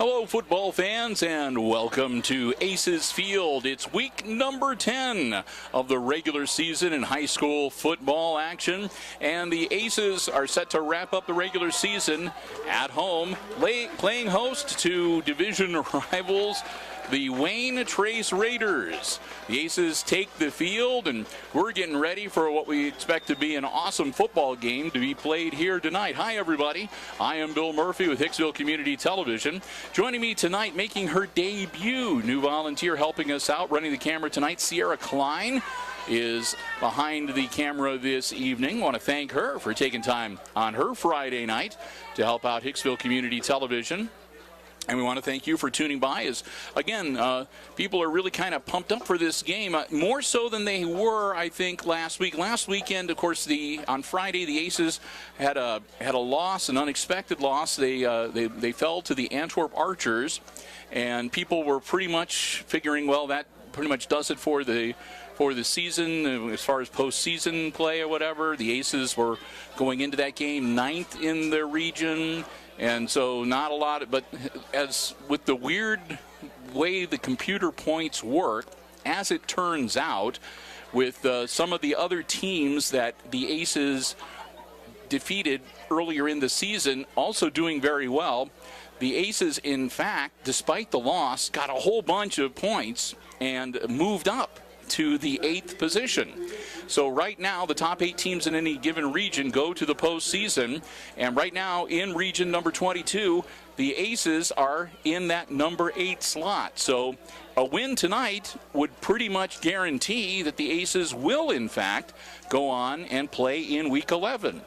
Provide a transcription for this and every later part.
Hello, football fans, and welcome to Aces Field. It's week number 10 of the regular season in high school football action, and the Aces are set to wrap up the regular season at home, playing host to division rivals, the Wayne Trace Raiders. The Aces take the field, and we're getting ready for what we expect to be an awesome football game to be played here tonight. Hi, everybody. I am Bill Murphy with Hicksville Community Television. Joining me tonight, making her debut, new volunteer helping us out, running the camera tonight, Sierra Klein is behind the camera this evening. Want to thank her for taking time on her Friday night to help out Hicksville Community Television. And we want to thank you for tuning by as, again, people are really kind of pumped up for this game, more so than they were, I think, last week. Last weekend, of course, on Friday, the Aces had a loss, an unexpected loss. They fell to the Antwerp Archers, and people were pretty much figuring, well, that pretty much does it for the season as far as postseason play or whatever. The Aces were going into that game 9th in their region. And so not a lot, but as with the weird way the computer points work, as it turns out, with some of the other teams that the Aces defeated earlier in the season also doing very well, the Aces, in fact, despite the loss, got a whole bunch of points and moved up to the 8th position. So right now, the top 8 teams in any given region go to the postseason. And right now, in region number 22, the Aces are in that number 8 slot. So a win tonight would pretty much guarantee that the Aces will, in fact, go on and play in week 11.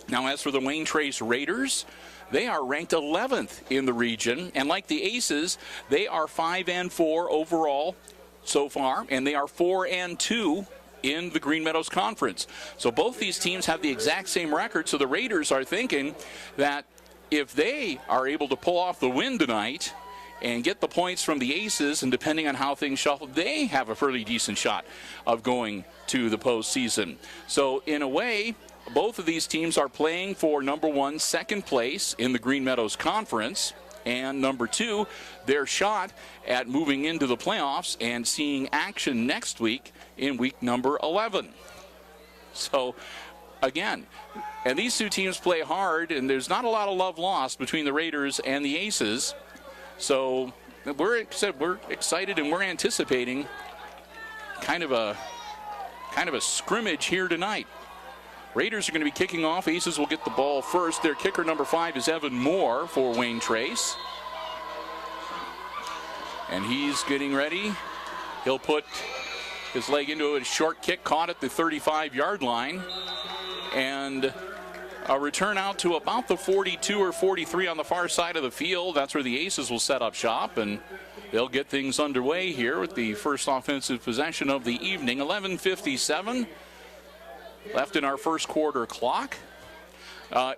Now, as for the Wayne Trace Raiders, they are ranked 11th in the region. And like the Aces, they are 5-4 overall so far, and they are 4-2 in the Green Meadows Conference. So both these teams have the exact same record, so the Raiders are thinking that if they are able to pull off the win tonight and get the points from the Aces, and depending on how things shuffle, they have a fairly decent shot of going to the postseason. So in a way, both of these teams are playing for number 1, second place in the Green Meadows Conference, and number 2, their shot at moving into the playoffs and seeing action next week in week number 11. So, again, and these two teams play hard, and there's not a lot of love lost between the Raiders and the Aces. So we're excited and we're anticipating kind of a scrimmage here tonight. Raiders are going to be kicking off. Aces will get the ball first. Their kicker, number 5, is Evan Moore for Wayne Trace. And he's getting ready. He'll put his leg into a short kick caught at the 35-yard line. And a return out to about the 42 or 43 on the far side of the field. That's where the Aces will set up shop, and they'll get things underway here with the first offensive possession of the evening. 11:57 left in our first quarter clock.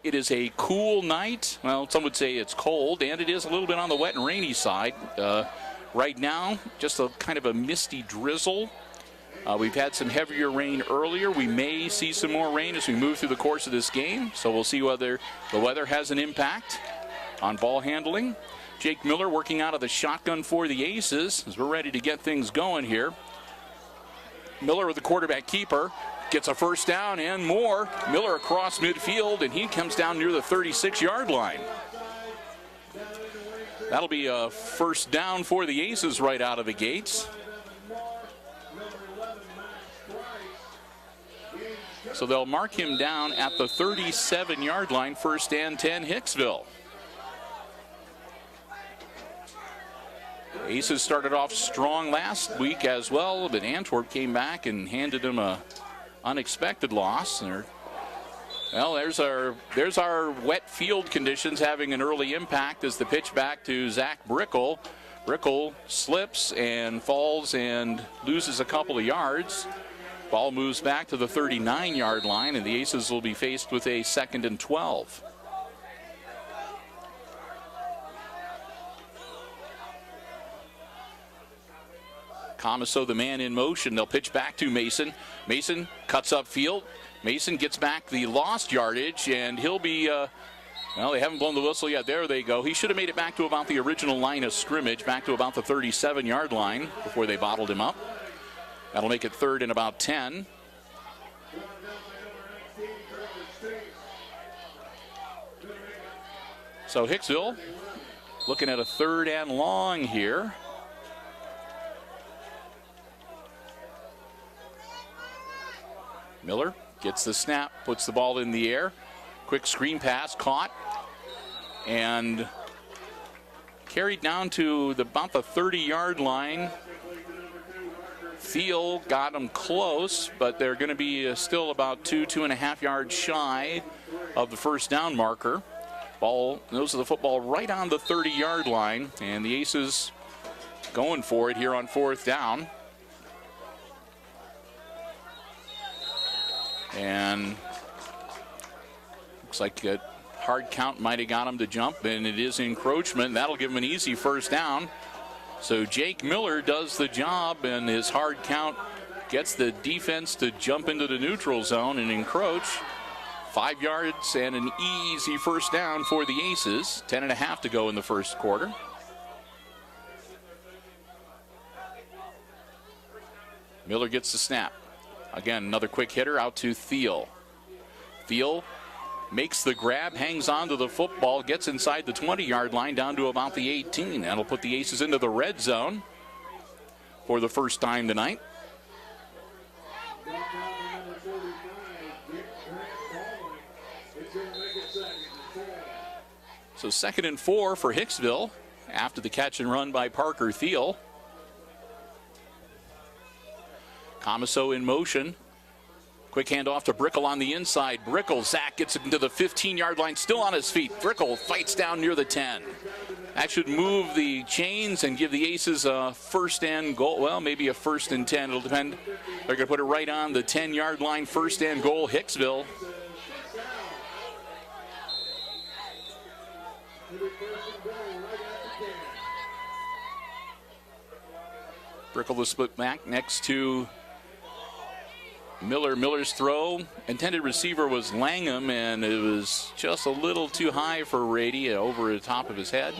It is a cool night. Well, some would say it's cold, and it is a little bit on the wet and rainy side. Right now, just a kind of a misty drizzle. We've had some heavier rain earlier. We may see some more rain as we move through the course of this game, so we'll see whether the weather has an impact on ball handling. Jake Miller working out of the shotgun for the Aces as we're ready to get things going here. Miller, the quarterback keeper, gets a first down and more. Miller across midfield, and he comes down near the 36-yard line. That'll be a first down for the Aces right out of the gates. So they'll mark him down at the 37-yard line, 1st and 10, Hicksville. Aces started off strong last week as well, but Antwerp came back and handed him a unexpected loss. Well, there's our wet field conditions having an early impact as the pitch back to Zach Brickle. Brickle slips and falls and loses a couple of yards. Ball moves back to the 39-yard line, and the Aces will be faced with a 2nd and 12. Comiso, the man in motion. They'll pitch back to Mason. Mason cuts upfield. Mason gets back the lost yardage, and he'll be, well, they haven't blown the whistle yet. There they go. He should have made it back to about the original line of scrimmage, back to about the 37-yard line before they bottled him up. That'll make it 3rd and about 10. So Hicksville looking at a 3rd and long here. Miller gets the snap, puts the ball in the air. Quick screen pass, caught, and carried down to about the 30-yard line. Thiel got him close, but they're going to be still about 2.5 yards shy of the 1st down marker. Ball, those are the football right on the 30-yard line, and the Aces going for it here on 4th down. And looks like a hard count might have got him to jump, and it is encroachment. That'll give him an easy 1st down. So Jake Miller does the job, and his hard count gets the defense to jump into the neutral zone and encroach. 5 yards and an easy 1st down for the Aces. 10.5 to go in the 1st quarter. Miller gets the snap. Again, another quick hitter out to Thiel. Thiel makes the grab, hangs on to the football, gets inside the 20-yard line down to about the 18. That'll put the Aces into the red zone for the first time tonight. So 2nd and 4 for Hicksville after the catch and run by Parker Thiel. Comiso in motion. Quick handoff to Brickle on the inside. Brickle, Zach gets into the 15-yard line, still on his feet. Brickle fights down near the 10. That should move the chains and give the Aces a 1st and goal. Well, maybe a 1st and 10. It'll depend. They're going to put it right on the 10-yard line, 1st and goal, Hicksville. Brickle the split back next to Miller. Miller's throw, intended receiver was Langham, and it was just a little too high for Rady over the top of his head.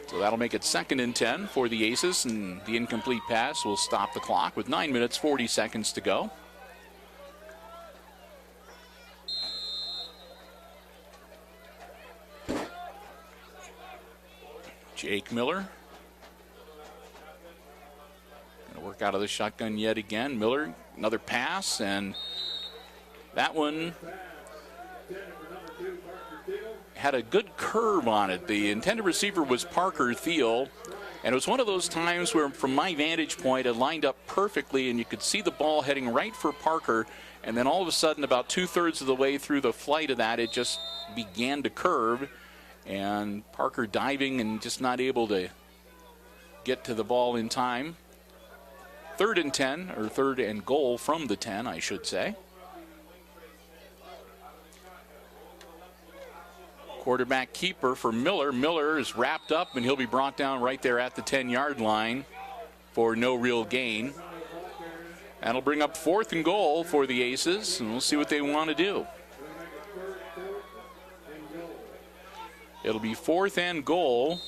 So that'll make it 2nd and 10 for the Aces, and the incomplete pass will stop the clock with 9 minutes, 40 seconds to go. Jake Miller. Work out of the shotgun yet again. Miller, another pass, and that one had a good curve on it. The intended receiver was Parker Thiel, and it was one of those times where, from my vantage point, it lined up perfectly, and you could see the ball heading right for Parker, and then all of a sudden, about 2/3 of the way through the flight of that, it just began to curve, and Parker diving and just not able to get to the ball in time. 3rd and 10, or 3rd and goal from the 10, I should say. Quarterback keeper for Miller. Miller is wrapped up, and he'll be brought down right there at the 10-yard line for no real gain. That'll bring up 4th and goal for the Aces, and we'll see what they want to do. It'll be 4th and goal.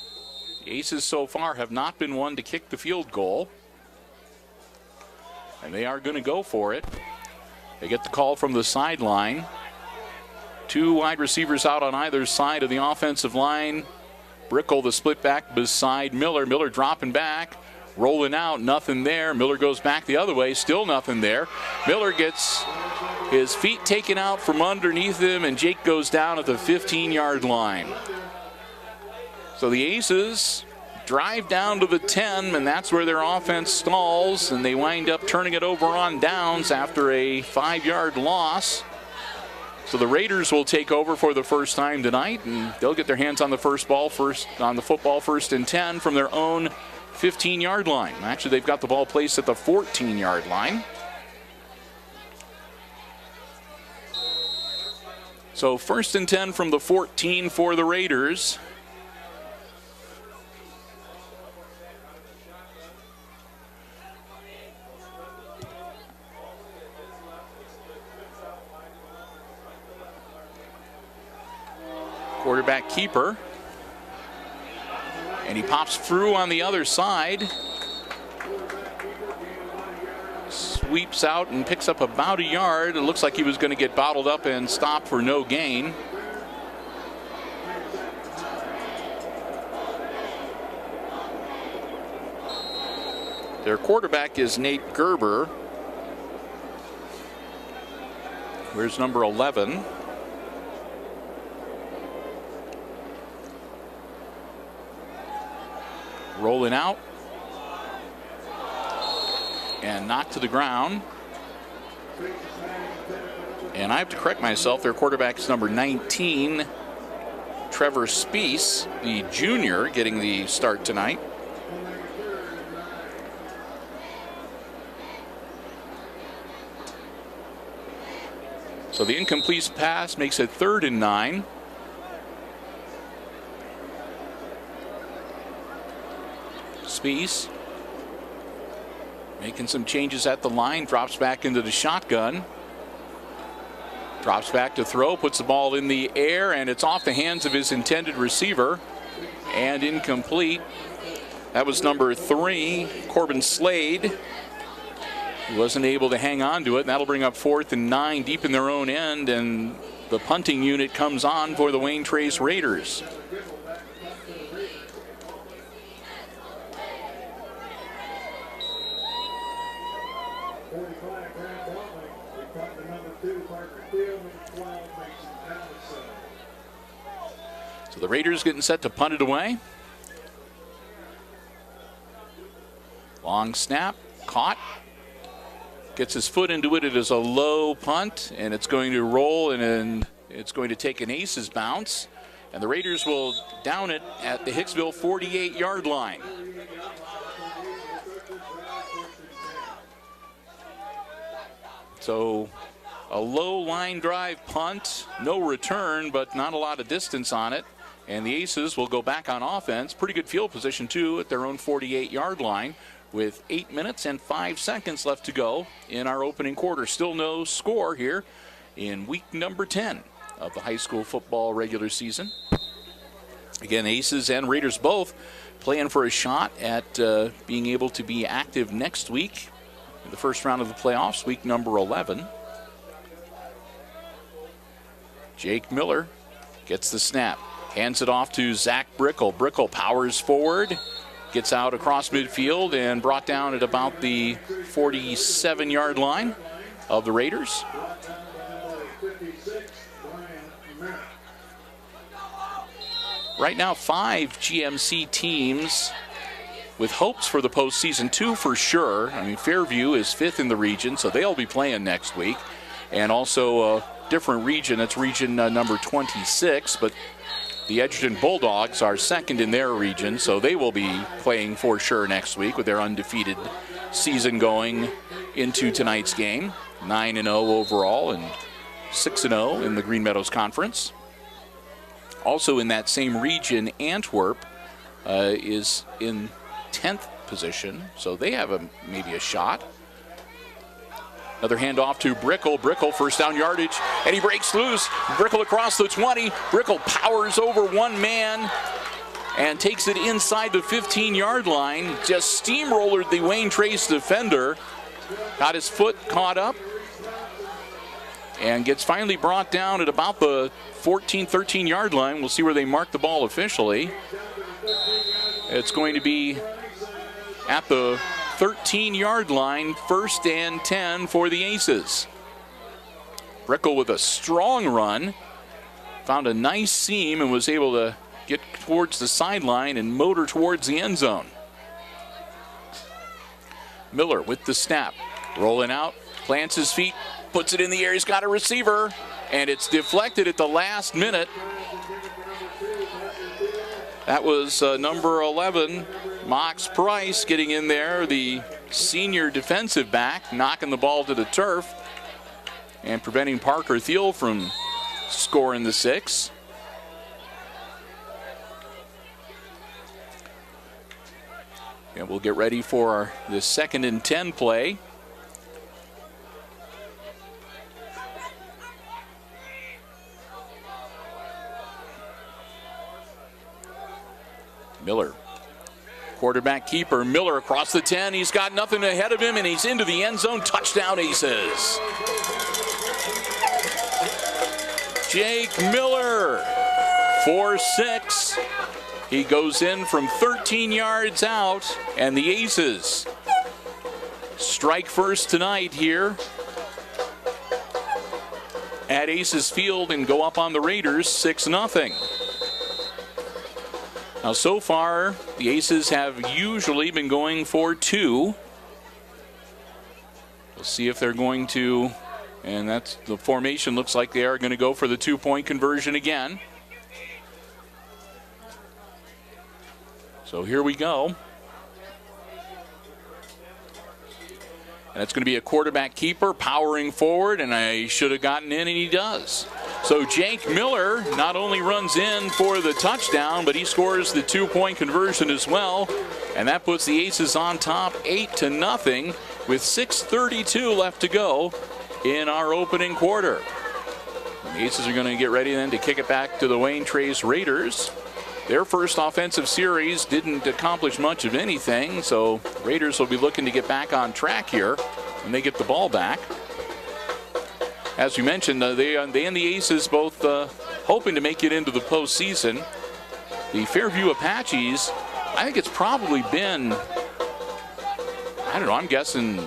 The Aces so far have not been one to kick the field goal, and they are going to go for it. They get the call from the sideline. 2 wide receivers out on either side of the offensive line. Brickle, the split back beside Miller. Miller dropping back, Rolling out, nothing there. Miller goes back the other way, still nothing there. Miller gets his feet taken out from underneath him, and Jake goes down at the 15-yard line. So the Aces drive down to the 10, and that's where their offense stalls, and they wind up turning it over on downs after a 5-yard loss. So the Raiders will take over for the first time tonight, and they'll get their hands on the football, first and 10 from their own 15-yard line. Actually, they've got the ball placed at the 14-yard line. So first and 10 from the 14 for the Raiders. Quarterback keeper. And he pops through on the other side. Sweeps out and picks up about a yard. It looks like he was going to get bottled up and stopped for no gain. Their quarterback is Nate Gerber. Where's number 11? Rolling out and knocked to the ground. And I have to correct myself. Their quarterback is number 19, Trevor Speece, the junior, getting the start tonight. So the incomplete pass makes it 3rd and 9. Speece making some changes at the line, drops back into the shotgun, drops back to throw, puts the ball in the air, and it's off the hands of his intended receiver and incomplete. That was number 3, Corbin Slade. He wasn't able to hang on to it, and that'll bring up 4th and 9 deep in their own end, and the punting unit comes on for the Wayne Trace Raiders. So the Raiders getting set to punt it away. Long snap, caught. Gets his foot into it. It is a low punt, and it's going to roll, and it's going to take an Aces bounce. And the Raiders will down it at the Hicksville 48-yard line. So a low line drive punt, no return, but not a lot of distance on it. And the Aces will go back on offense. Pretty good field position, too, at their own 48-yard line with 8 minutes and 5 seconds left to go in our opening quarter. Still no score here in week number 10 of the high school football regular season. Again, Aces and Raiders both playing for a shot at being able to be active next week in the first round of the playoffs, week number 11. Jake Miller gets the snap. Hands it off to Zach Brickle. Brickle powers forward, gets out across midfield, and brought down at about the 47-yard line of the Raiders. Right now, 5 GMC teams with hopes for the postseason, 2 for sure. I mean, Fairview is 5th in the region, so they'll be playing next week. And also a different region, that's region number 26, but the Edgerton Bulldogs are 2nd in their region, so they will be playing for sure next week with their undefeated season going into tonight's game. 9-0 overall and 6-0 in the Green Meadows Conference. Also in that same region, Antwerp is in 10th position, so they have maybe a shot. Another handoff to Brickle. Brickle, first down yardage, and he breaks loose. Brickle across the 20. Brickle powers over one man and takes it inside the 15-yard line. Just steamrollered the Wayne Trace defender. Got his foot caught up and gets finally brought down at about the 14, 13-yard line. We'll see where they mark the ball officially. It's going to be at the 13-yard line, 1st and 10 for the Aces. Brickle with a strong run, found a nice seam and was able to get towards the sideline and motor towards the end zone. Miller with the snap, rolling out, plants his feet, puts it in the air. He's got a receiver, and it's deflected at the last minute. That was number 11, Mox Price, getting in there, the senior defensive back, knocking the ball to the turf and preventing Parker Thiel from scoring the 6. And we'll get ready for the 2nd and 10 play. Miller, quarterback keeper. Miller across the 10. He's got nothing ahead of him, and he's into the end zone. Touchdown, Aces. Jake Miller, 4-6. He goes in from 13 yards out, and the Aces strike first tonight here at Aces Field and go up on the Raiders 6-0. Now, so far, the Aces have usually been going for 2. We'll see if they're going to, and that's the formation. Looks like they are going to go for the 2-point conversion again. So here we go. And it's going to be a quarterback keeper powering forward, and I should have gotten in, and he does. So Jake Miller not only runs in for the touchdown, but he scores the 2-point conversion as well. And that puts the Aces on top 8-0 with 6:32 left to go in our opening quarter. The Aces are going to get ready then to kick it back to the Wayne Trace Raiders. Their first offensive series didn't accomplish much of anything, so Raiders will be looking to get back on track here when they get the ball back. As you mentioned, they and the Aces both hoping to make it into the postseason. The Fairview Apaches, I think it's probably been, I don't know, I'm guessing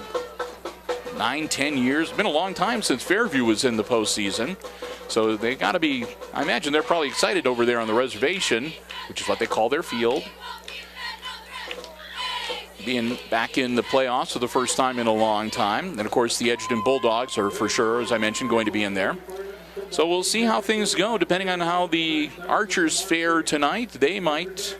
9-10 years. It's been a long time since Fairview was in the postseason. So they got to be, I imagine they're probably excited over there on the reservation, which is what they call their field. Being back in the playoffs for the first time in a long time. And, of course, the Edgerton Bulldogs are for sure, as I mentioned, going to be in there. So we'll see how things go. Depending on how the Archers fare tonight, they might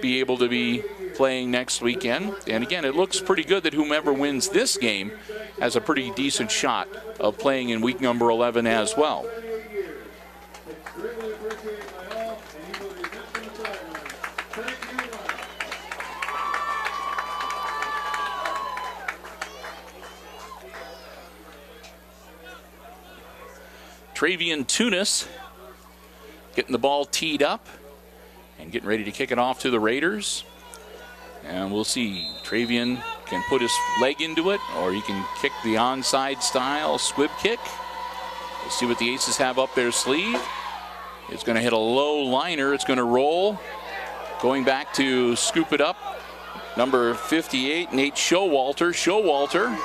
be able to be playing next weekend. And, again, it looks pretty good that whomever wins this game has a pretty decent shot of playing in week number 11 as well. Travian Tunis getting the ball teed up and getting ready to kick it off to the Raiders. And we'll see. Travian can put his leg into it, or he can kick the onside style squib kick. We'll see what the Aces have up their sleeve. It's going to hit a low liner. It's going to roll. Going back to scoop it up. Number 58, Nate Showalter. Showalter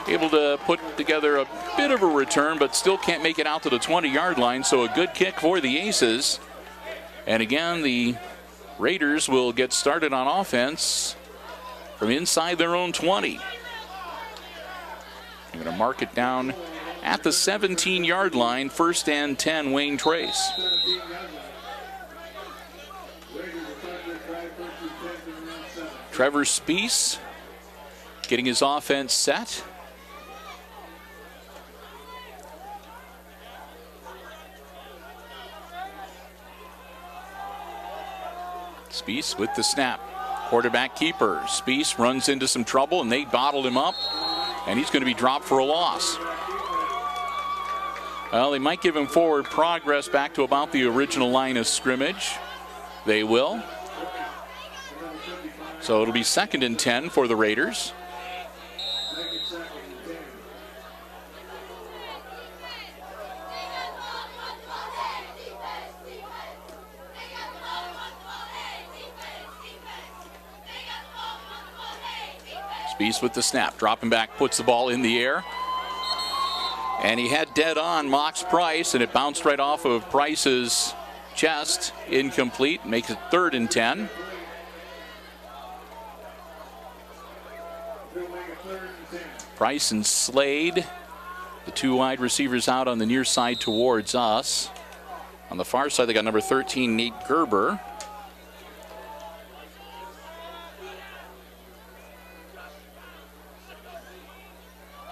able to put together a bit of a return, but still can't make it out to the 20-yard line. So a good kick for the Aces. And again, the Raiders will get started on offense from inside their own 20. I'm going to mark it down at the 17-yard line, 1st and 10, Wayne Trace. Trevor Speece getting his offense set. Speece with the snap. Quarterback keeper. Speece runs into some trouble, and they bottled him up, and he's going to be dropped for a loss. Well, they might give him forward progress back to about the original line of scrimmage. They will. So it'll be 2nd and 10 for the Raiders. Spieth with the snap, dropping back, puts the ball in the air. And he had dead on Mox Price, and it bounced right off of Price's chest. Incomplete, makes it 3rd and 10. Price and Slade, the 2 wide receivers out on the near side towards us. On the far side, they got number 13, Nate Gerber.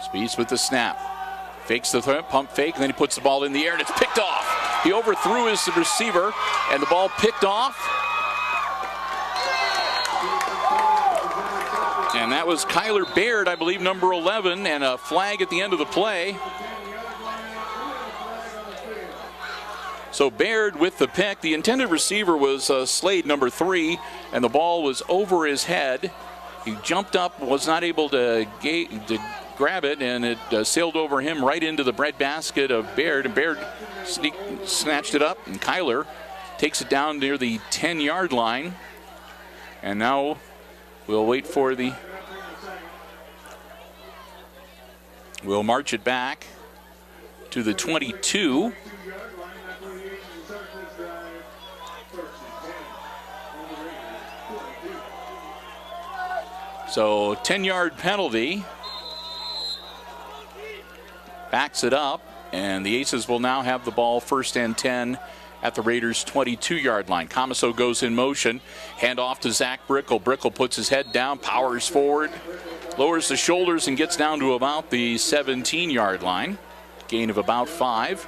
Spieth with the snap. Fakes the pump fake, and then he puts the ball in the air, and it's picked off. He overthrew his receiver, and the ball picked off. And that was Kyler Baird, I believe, number 11, and a flag at the end of the play. So Baird with the pick. The intended receiver was Slade, number 3, and the ball was over his head. He jumped up, was not able to grab it, and it sailed over him right into the breadbasket of Baird, and Baird snatched it up, and Kyler takes it down near the 10-yard line. And now we'll wait for we'll march it back to the 22. So 10-yard penalty. Backs it up, and the Aces will now have the ball 1st and 10 at the Raiders' 22-yard line. Comiso goes in motion. Hand off to Zach Brickle. Brickle puts his head down, powers forward, lowers the shoulders, and gets down to about the 17-yard line. Gain of about 5.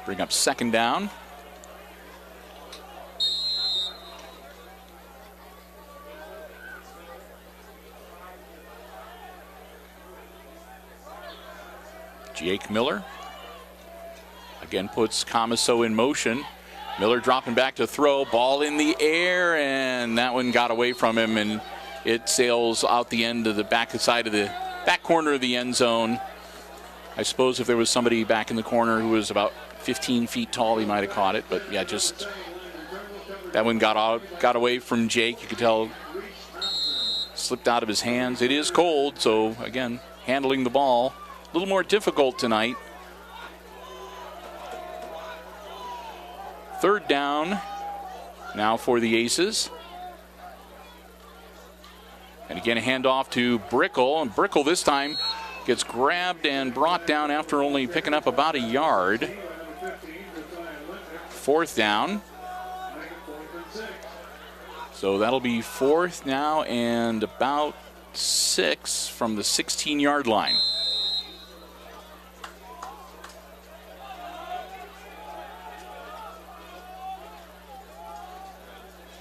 Bring up 2nd down. Jake Miller again puts Comiso in motion. Miller dropping back to throw, ball in the air, and that one got away from him, and it sails out the end of the back side of the back corner of the end zone. I suppose if there was somebody back in the corner who was about 15 feet tall, he might have caught it, but yeah, just that one got away from Jake. You could tell slipped out of his hands. It is cold, so again, handling the ball a little more difficult tonight. 3rd down now for the Aces. And again, a handoff to Brickle. And Brickle this time gets grabbed and brought down after only picking up about a yard. 4th down. So that'll be 4th now and about 6 from the 16-yard line.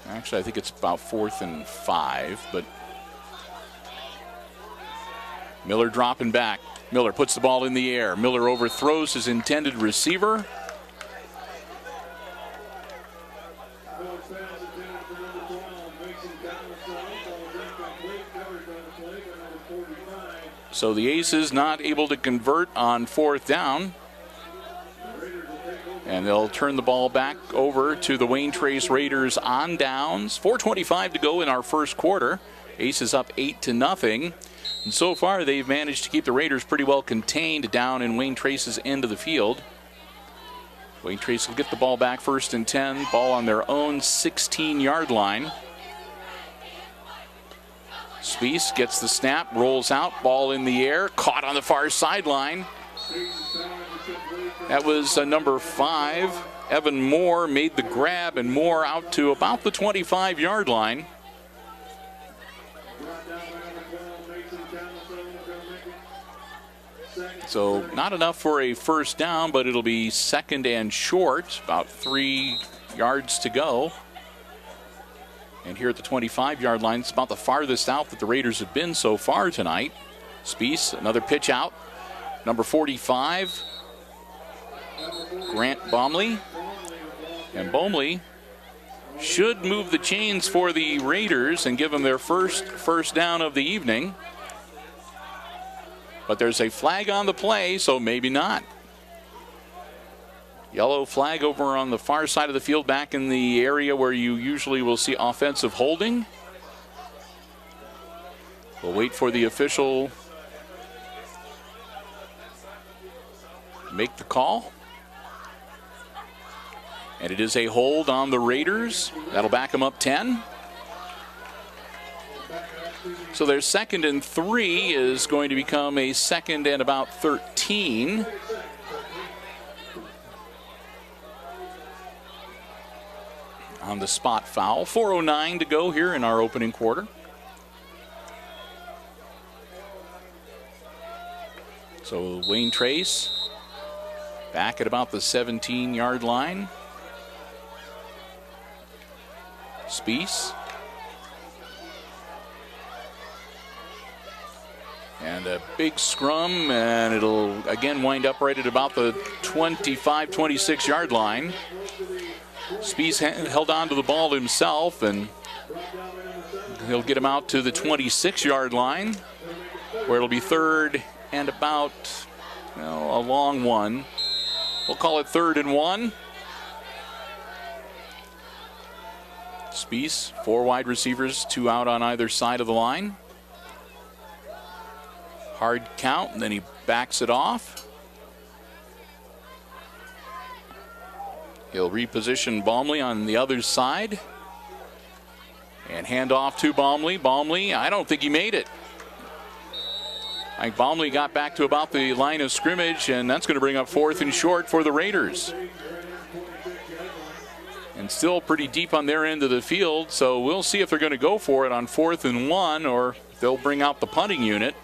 Actually, I think it's about 4th and 5, but Miller dropping back. Miller puts the ball in the air. Miller overthrows his intended receiver. So the Aces not able to convert on 4th down. And they'll turn the ball back over to the Wayne Trace Raiders on downs. 4:25 to go in our 1st quarter. Aces up 8-0. And so far, they've managed to keep the Raiders pretty well contained down in Wayne Trace's end of the field. Wayne Trace will get the ball back 1st and 10. Ball on their own 16-yard line. Spieth gets the snap, rolls out, ball in the air, caught on the far sideline. That was number 5. Evan Moore made the grab, and Moore out to about the 25-yard line. So not enough for a 1st down, but it'll be 2nd and short, about 3 yards to go. And here at the 25-yard line, it's about the farthest out that the Raiders have been so far tonight. Spieth, another pitch out. Number 45. Grant Baumley. And Baumley should move the chains for the Raiders and give them their first down of the evening. But there's a flag on the play, so maybe not. Yellow flag over on the far side of the field, back in the area where you usually will see offensive holding. We'll wait for the official to make the call. And it is a hold on the Raiders. That'll back them up 10. So their 2nd and 3 is going to become a 2nd and about 13. On the spot foul. 4:09 to go here in our opening quarter. So Wayne Trace back at about the 17-yard line. Spies. And a big scrum, and it'll again wind up right at about the 25, 26-yard line. Spies held on to the ball himself, and he'll get him out to the 26-yard line, where it'll be 3rd and about, well, a long one. We'll call it 3rd and 1. Spies, 4 wide receivers, 2 out on either side of the line. Hard count, and then he backs it off. He'll reposition Baumley on the other side. And hand off to Baumley. Baumley, I don't think he made it. I think Baumley got back to about the line of scrimmage, and that's going to bring up 4th and short for the Raiders. And still pretty deep on their end of the field, so we'll see if they're going to go for it on 4th and 1, or they'll bring out the punting unit.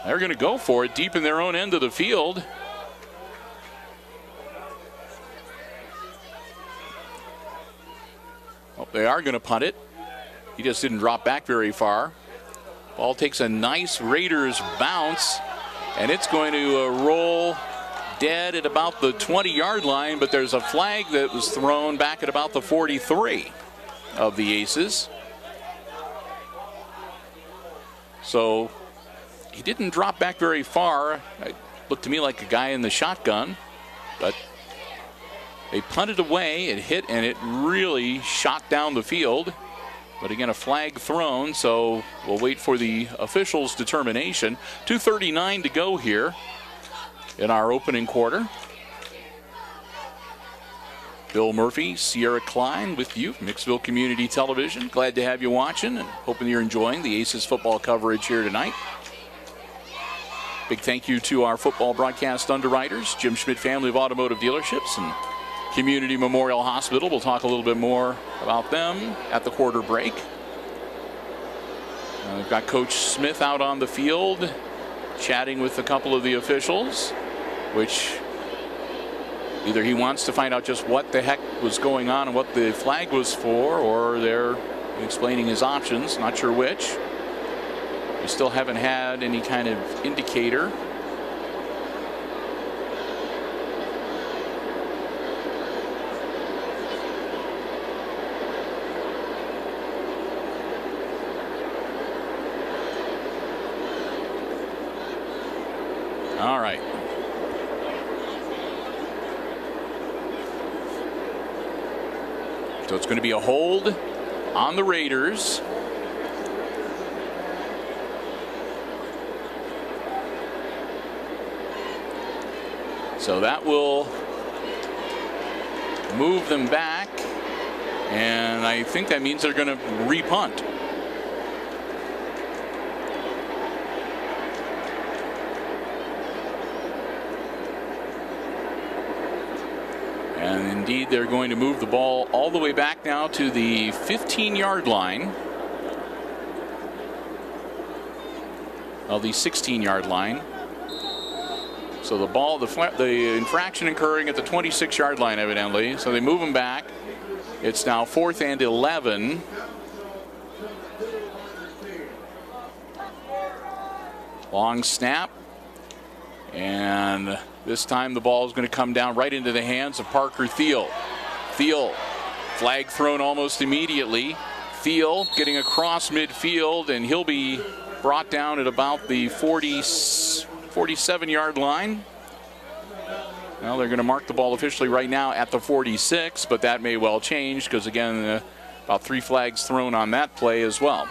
They're going to go for it deep in their own end of the field. Oh, they are going to punt it. He just didn't drop back very far. Ball takes a nice Raiders bounce, and it's going to roll dead at about the 20-yard line, but there's a flag that was thrown back at about the 43 of the Aces. So he didn't drop back very far. It looked to me like a guy in the shotgun, but they punted away. It hit, and it really shot down the field. But again, a flag thrown, so we'll wait for the officials' determination. 2:39 to go here in our opening quarter. Bill Murphy, Sierra Klein with you, Hicksville Community Television. Glad to have you watching and hoping you're enjoying the Aces football coverage here tonight. Big thank you to our football broadcast underwriters, Jim Schmidt Family of Automotive Dealerships and Community Memorial Hospital. We'll talk a little bit more about them at the quarter break. We've got Coach Smith out on the field chatting with a couple of the officials, which either he wants to find out just what the heck was going on and what the flag was for, or they're explaining his options, not sure which. We still haven't had any kind of indicator. All right. So it's going to be a hold on the Raiders. So that will move them back, and I think that means they're going to re-punt. And indeed, they're going to move the ball all the way back now to the 15-yard line. Of the 16-yard line. So the ball, the infraction occurring at the 26-yard line, evidently. So they move them back. It's now 4th and 11. Long snap. And this time the ball is going to come down right into the hands of Parker Thiel. Thiel, flag thrown almost immediately. Thiel getting across midfield, and he'll be brought down at about the 47-yard line. Well, they're going to mark the ball officially right now at the 46, but that may well change because, again, about 3 flags thrown on that play as well.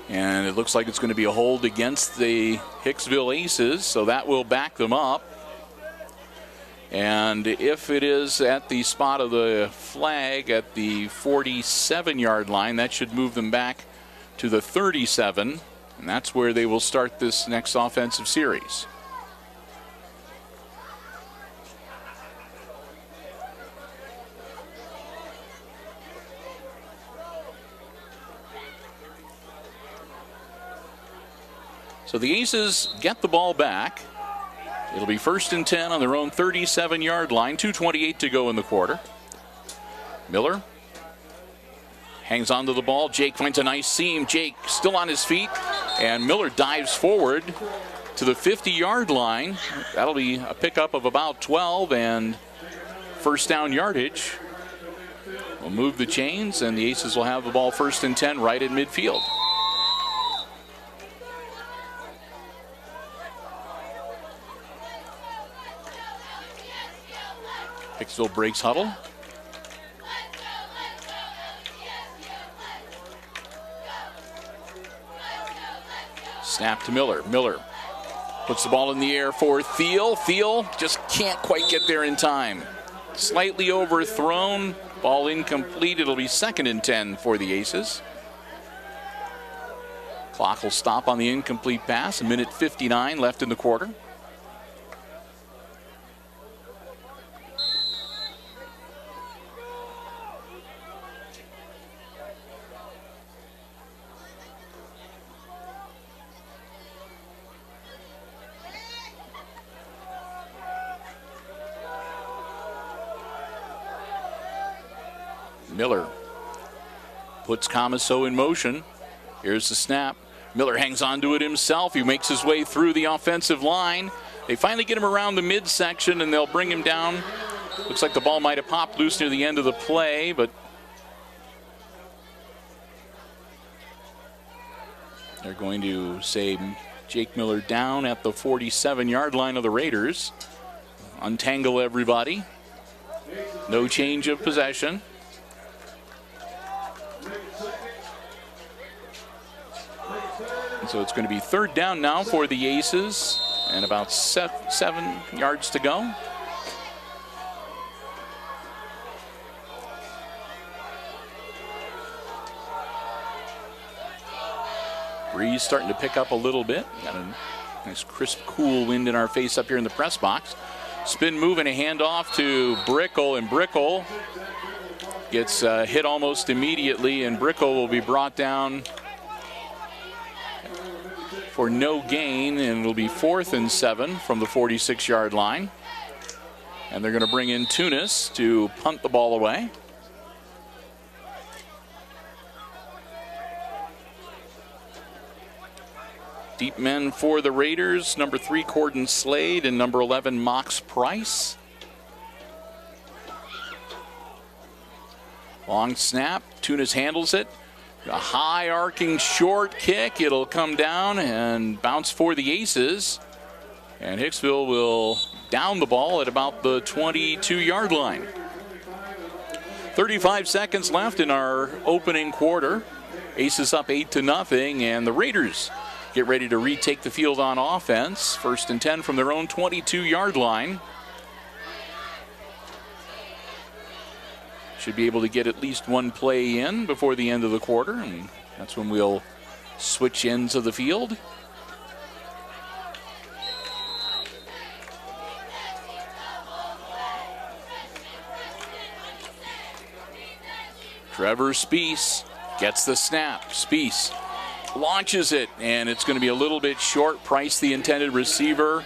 And it looks like it's going to be a hold against the Hicksville Aces, so that will back them up. And if it is at the spot of the flag at the 47-yard line, that should move them back to the 37, and that's where they will start this next offensive series. So the Aces get the ball back. It'll be 1st and 10 on their own 37-yard line. 2:28 to go in the quarter. Miller hangs on to the ball. Jake finds a nice seam. Jake still on his feet. And Miller dives forward to the 50-yard line. That'll be a pickup of about 12 and first down yardage. We'll move the chains, and the Aces will have the ball 1st and 10 right at midfield. Hicksville breaks huddle. Snap to Miller. Miller puts the ball in the air for Thiel. Thiel just can't quite get there in time. Slightly overthrown. Ball incomplete. It'll be 2nd and 10 for the Aces. Clock will stop on the incomplete pass. 1:59 left in the quarter. Miller puts Comiso in motion. Here's the snap. Miller hangs on to it himself. He makes his way through the offensive line. They finally get him around the midsection, and they'll bring him down. Looks like the ball might have popped loose near the end of the play, but they're going to say Jake Miller down at the 47-yard line of the Raiders. Untangle everybody. No change of possession. So it's going to be 3rd down now for the Aces, and about 7 yards to go. Breeze starting to pick up a little bit. Got a nice crisp, cool wind in our face up here in the press box. Spin move and a handoff to Brickle, and Brickle gets hit almost immediately, and Brickle will be brought down for no gain, and it'll be 4th and 7 from the 46-yard line. And they're going to bring in Tunis to punt the ball away. Deep men for the Raiders, number 3 Corden Slade and number 11 Mox Price. Long snap, Tunis handles it. A high arcing short kick. It'll come down and bounce for the Aces. And Hicksville will down the ball at about the 22-yard line. 35 seconds left in our opening quarter. Aces up 8-0, and the Raiders get ready to retake the field on offense. 1st and 10 from their own 22-yard line. Should be able to get at least one play in before the end of the quarter, and that's when we'll switch ends of the field. Trevor Speece gets the snap. Speece launches it, and it's going to be a little bit short. Price, the intended receiver,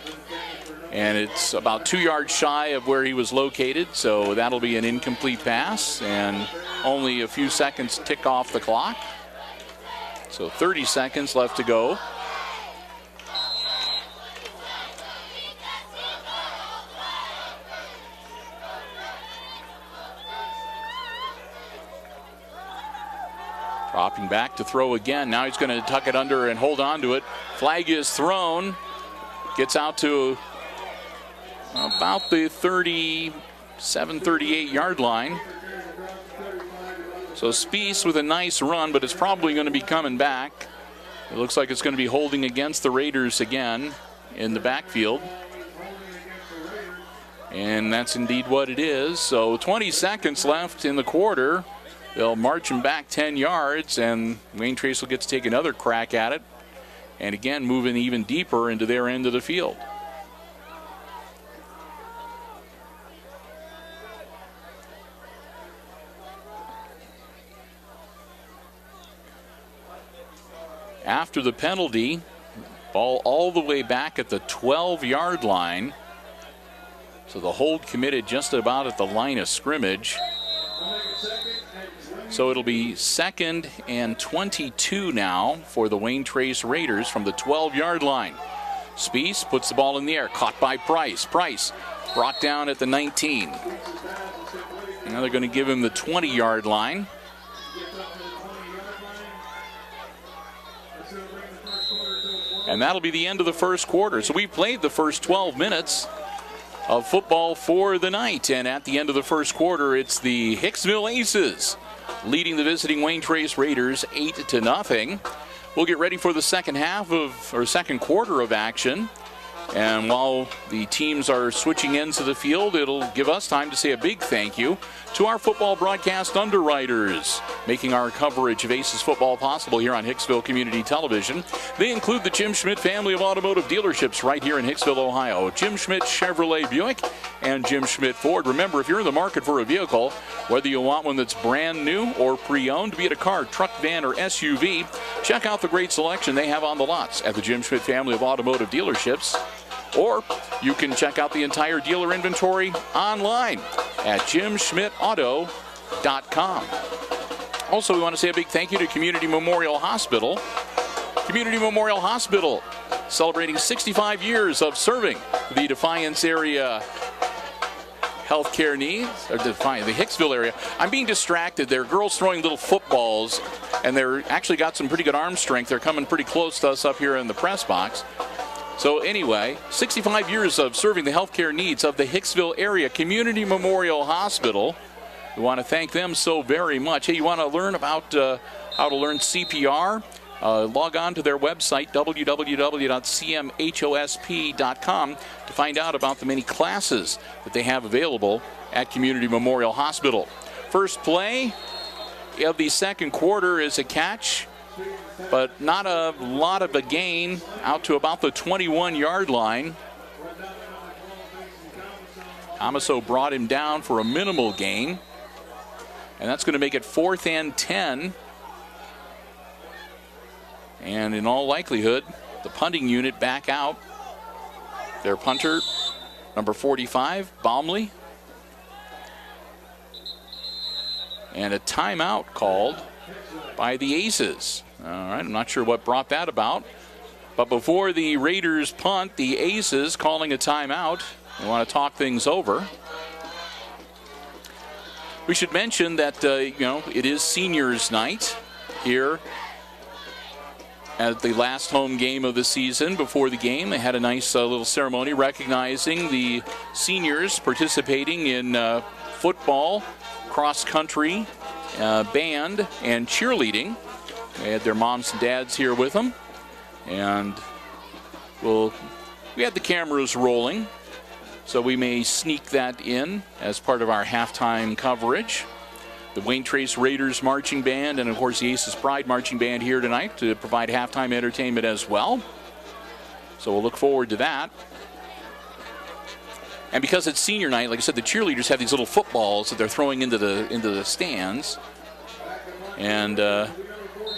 and it's about 2 yards shy of where he was located, so that'll be an incomplete pass, and only a few seconds tick off the clock. So 30 seconds left to go. Dropping back to throw again. Now he's going to tuck it under and hold on to it. Flag is thrown. Gets out to about the 37, 38-yard line. So Spies with a nice run, but it's probably going to be coming back. It looks like it's going to be holding against the Raiders again in the backfield. And that's indeed what it is. So 20 seconds left in the quarter. They'll march him back 10 yards, and Wayne Trace will get to take another crack at it. And again, moving even deeper into their end of the field. After the penalty, ball all the way back at the 12-yard line. So the hold committed just about at the line of scrimmage. So it'll be 2nd and 22 now for the Wayne Trace Raiders from the 12-yard line. Spies puts the ball in the air, caught by Price. Price brought down at the 19. Now they're going to give him the 20-yard line. And that'll be the end of the first quarter. So we played the first 12 minutes of football for the night. And at the end of the first quarter, it's the Hicksville Aces leading the visiting Wayne Trace Raiders 8-0. We'll get ready for the second quarter of action. And while the teams are switching ends of the field, it'll give us time to say a big thank you to our football broadcast underwriters, making our coverage of Aces football possible here on Hicksville Community Television. They include the Jim Schmidt family of automotive dealerships right here in Hicksville, Ohio. Jim Schmidt Chevrolet Buick and Jim Schmidt Ford. Remember, if you're in the market for a vehicle, whether you want one that's brand new or pre-owned, be it a car, truck, van, or SUV, check out the great selection they have on the lots at the Jim Schmidt family of automotive dealerships. Or you can check out the entire dealer inventory online at jimschmidtauto.com. Also, we want to say a big thank you to Community Memorial Hospital. Community Memorial Hospital celebrating 65 years of serving the Defiance area healthcare needs, or the Hicksville area. I'm being distracted. There are girls throwing little footballs, and they're actually got some pretty good arm strength. They're coming pretty close to us up here in the press box. So anyway, 65 years of serving the healthcare needs of the Hicksville area Community Memorial Hospital. We want to thank them so very much. Hey, you want to learn about how to learn CPR? Log on to their website, www.cmhosp.com, to find out about the many classes that they have available at Community Memorial Hospital. First play of the second quarter is a catch, but not a lot of a gain, out to about the 21-yard line. Amaso brought him down for a minimal gain, and that's going to make it 4th and 10. And in all likelihood, the punting unit back out. Their punter, number 45, Baumley. And a timeout called by the Aces. All right, I'm not sure what brought that about. But before the Raiders punt, the Aces calling a timeout. They want to talk things over. We should mention that, it is seniors night here at the last home game of the season. Before the game, they had a nice little ceremony recognizing the seniors participating in football, cross country, band, and cheerleading. They had their moms and dads here with them, and we had the cameras rolling, so we may sneak that in as part of our halftime coverage. The Wayne Trace Raiders Marching Band and, of course, the Aces Pride Marching Band here tonight to provide halftime entertainment as well. So we'll look forward to that. And because it's senior night, like I said, the cheerleaders have these little footballs that they're throwing into the stands. And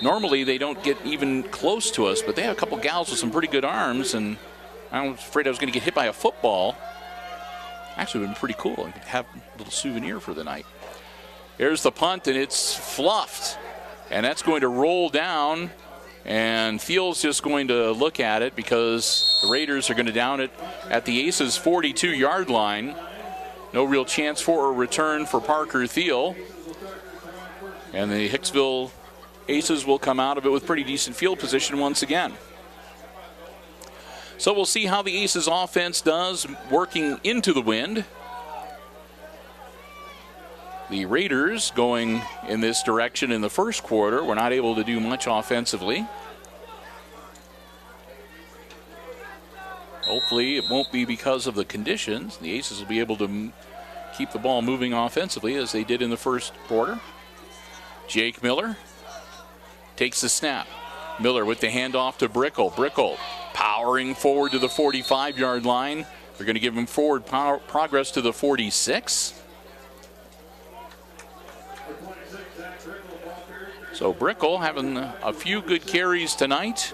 normally they don't get even close to us, but they have a couple gals with some pretty good arms, and I was afraid I was going to get hit by a football. Actually, it would have been pretty cool. I could have a little souvenir for the night. Here's the punt, and it's fluffed. And that's going to roll down, and Field's just going to look at it because the Raiders are going to down it at the Aces' 42-yard line. No real chance for a return for Parker Thiel. And the Hicksville Aces will come out of it with pretty decent field position once again. So we'll see how the Aces offense does working into the wind. The Raiders going in this direction in the first quarter were not able to do much offensively. Hopefully it won't be because of the conditions. The Aces will be able to keep the ball moving offensively as they did in the first quarter. Jake Miller takes the snap. Miller with the handoff to Brickle. Brickle powering forward to the 45-yard line. They're going to give him forward progress to the 46. So Brickle having a few good carries tonight.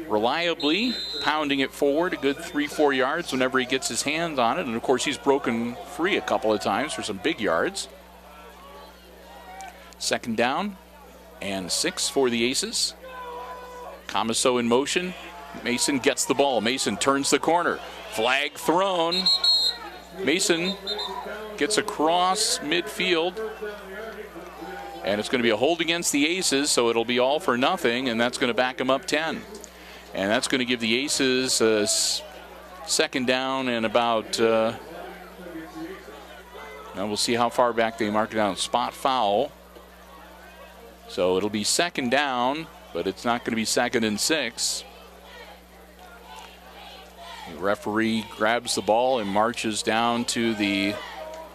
Reliably pounding it forward a good 3-4 yards whenever he gets his hands on it. And of course he's broken free a couple of times for some big yards. Second down and 6 for the Aces. Comiso in motion. Mason gets the ball. Mason turns the corner. Flag thrown. Mason gets across midfield. And it's going to be a hold against the Aces, so it'll be all for nothing, and that's going to back them up 10. And that's going to give the Aces a second down and about, now we'll see how far back they mark it down. Spot foul. So it'll be second down, but it's not going to be 2nd and 6. The referee grabs the ball and marches down to the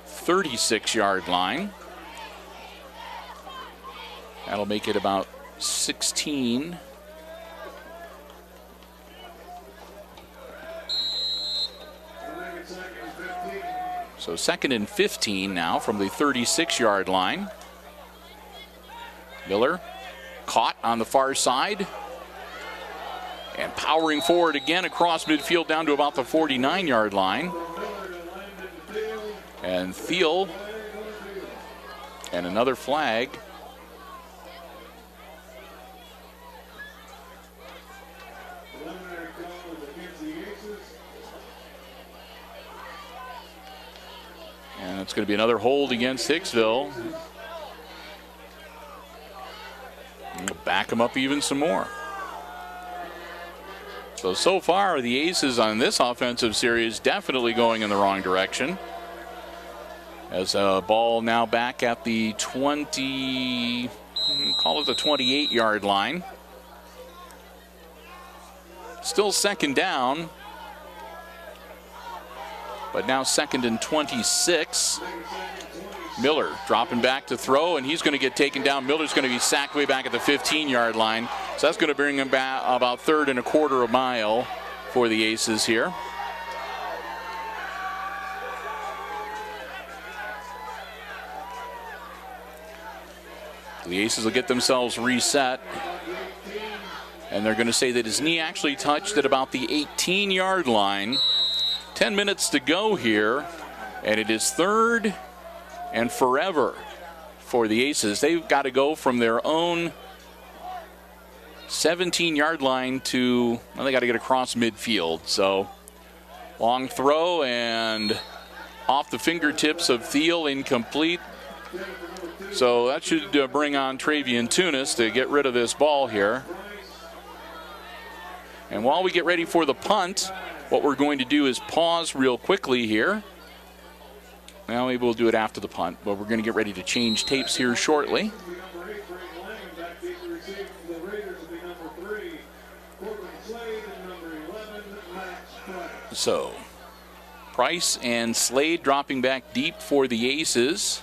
36-yard line. That'll make it about 16. So 2nd and 15 now from the 36-yard line. Miller caught on the far side. And powering forward again across midfield down to about the 49-yard line. And Thiel. And another flag. And it's going to be another hold against Hicksville. And we'll back them up even some more. So far, the Aces on this offensive series definitely going in the wrong direction. As a ball now back at the 20, call it the 28-yard line. Still second down. But now 2nd and 26. Miller dropping back to throw, and he's going to get taken down. Miller's going to be sacked way back at the 15-yard line. So that's going to bring him back about 3rd and a quarter of a mile for the Aces here. The Aces will get themselves reset. And they're going to say that his knee actually touched at about the 18-yard line. 10 minutes to go here, and it is 3rd and forever for the Aces. They've got to go from their own 17-yard line to, well, they got to get across midfield. So long throw and off the fingertips of Thiel, incomplete. So that should bring on Travian Tunis to get rid of this ball here. And while we get ready for the punt, what we're going to do is pause real quickly here. Well, maybe we'll do it after the punt, but we're going to get ready to change tapes here shortly. So, Price and Slade dropping back deep for the Aces.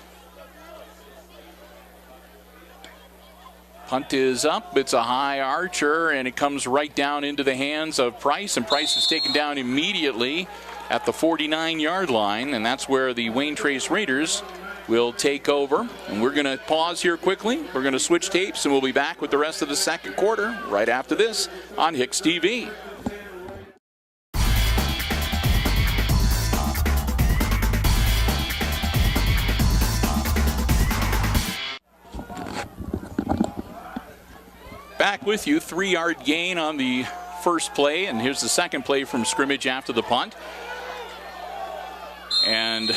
Punt is up. It's a high archer, and it comes right down into the hands of Price, and Price is taken down immediately at the 49-yard line, and that's where the Wayne Trace Raiders will take over. And we're going to pause here quickly. We're going to switch tapes, and we'll be back with the rest of the second quarter right after this on HIX-TV. Back with you, 3-yard gain on the first play, and here's the second play from scrimmage after the punt. And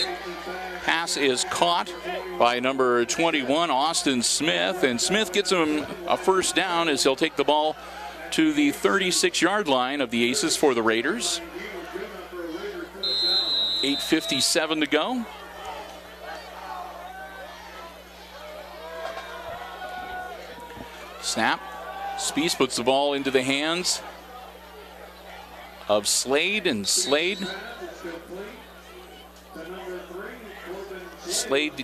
pass is caught by number 21, Austin Smith, and Smith gets him a first down as he'll take the ball to the 36-yard line of the Aces for the Raiders. 8:57 to go. Snap. Spies puts the ball into the hands of Slade, and Slade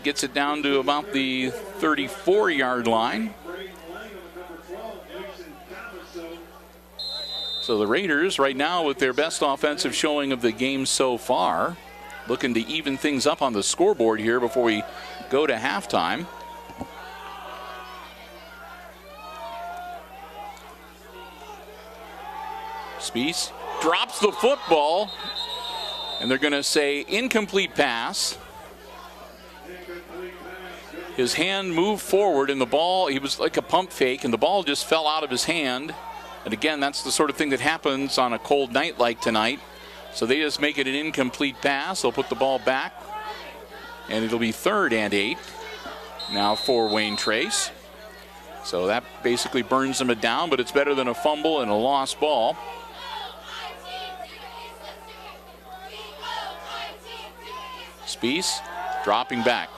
gets it down to about the 34-yard line. So the Raiders right now with their best offensive showing of the game so far, looking to even things up on the scoreboard here before we go to halftime. Spies drops the football, and they're going to say incomplete pass. His hand moved forward, and the ball, he was like a pump fake, and the ball just fell out of his hand. And again, that's the sort of thing that happens on a cold night like tonight. So they just make it an incomplete pass. They'll put the ball back, and it'll be 3rd and 8 now for Wayne Trace. So that basically burns them down, but it's better than a fumble and a lost ball. Spies dropping back,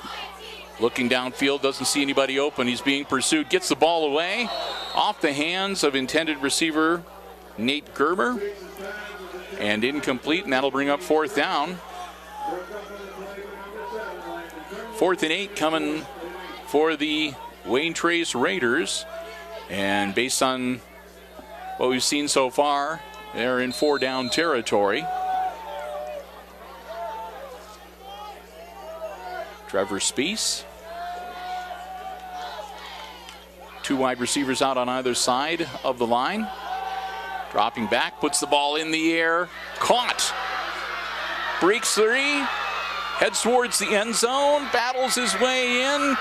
looking downfield, doesn't see anybody open. He's being pursued, gets the ball away off the hands of intended receiver Nate Gerber, and incomplete, and that'll bring up 4th down. 4th and 8 coming for the Wayne Trace Raiders, and based on what we've seen so far, they're in 4-down territory. Trevor Spies. 2 wide receivers out on either side of the line. Dropping back, puts the ball in the air. Caught. Breaks 3. Heads towards the end zone. Battles his way in.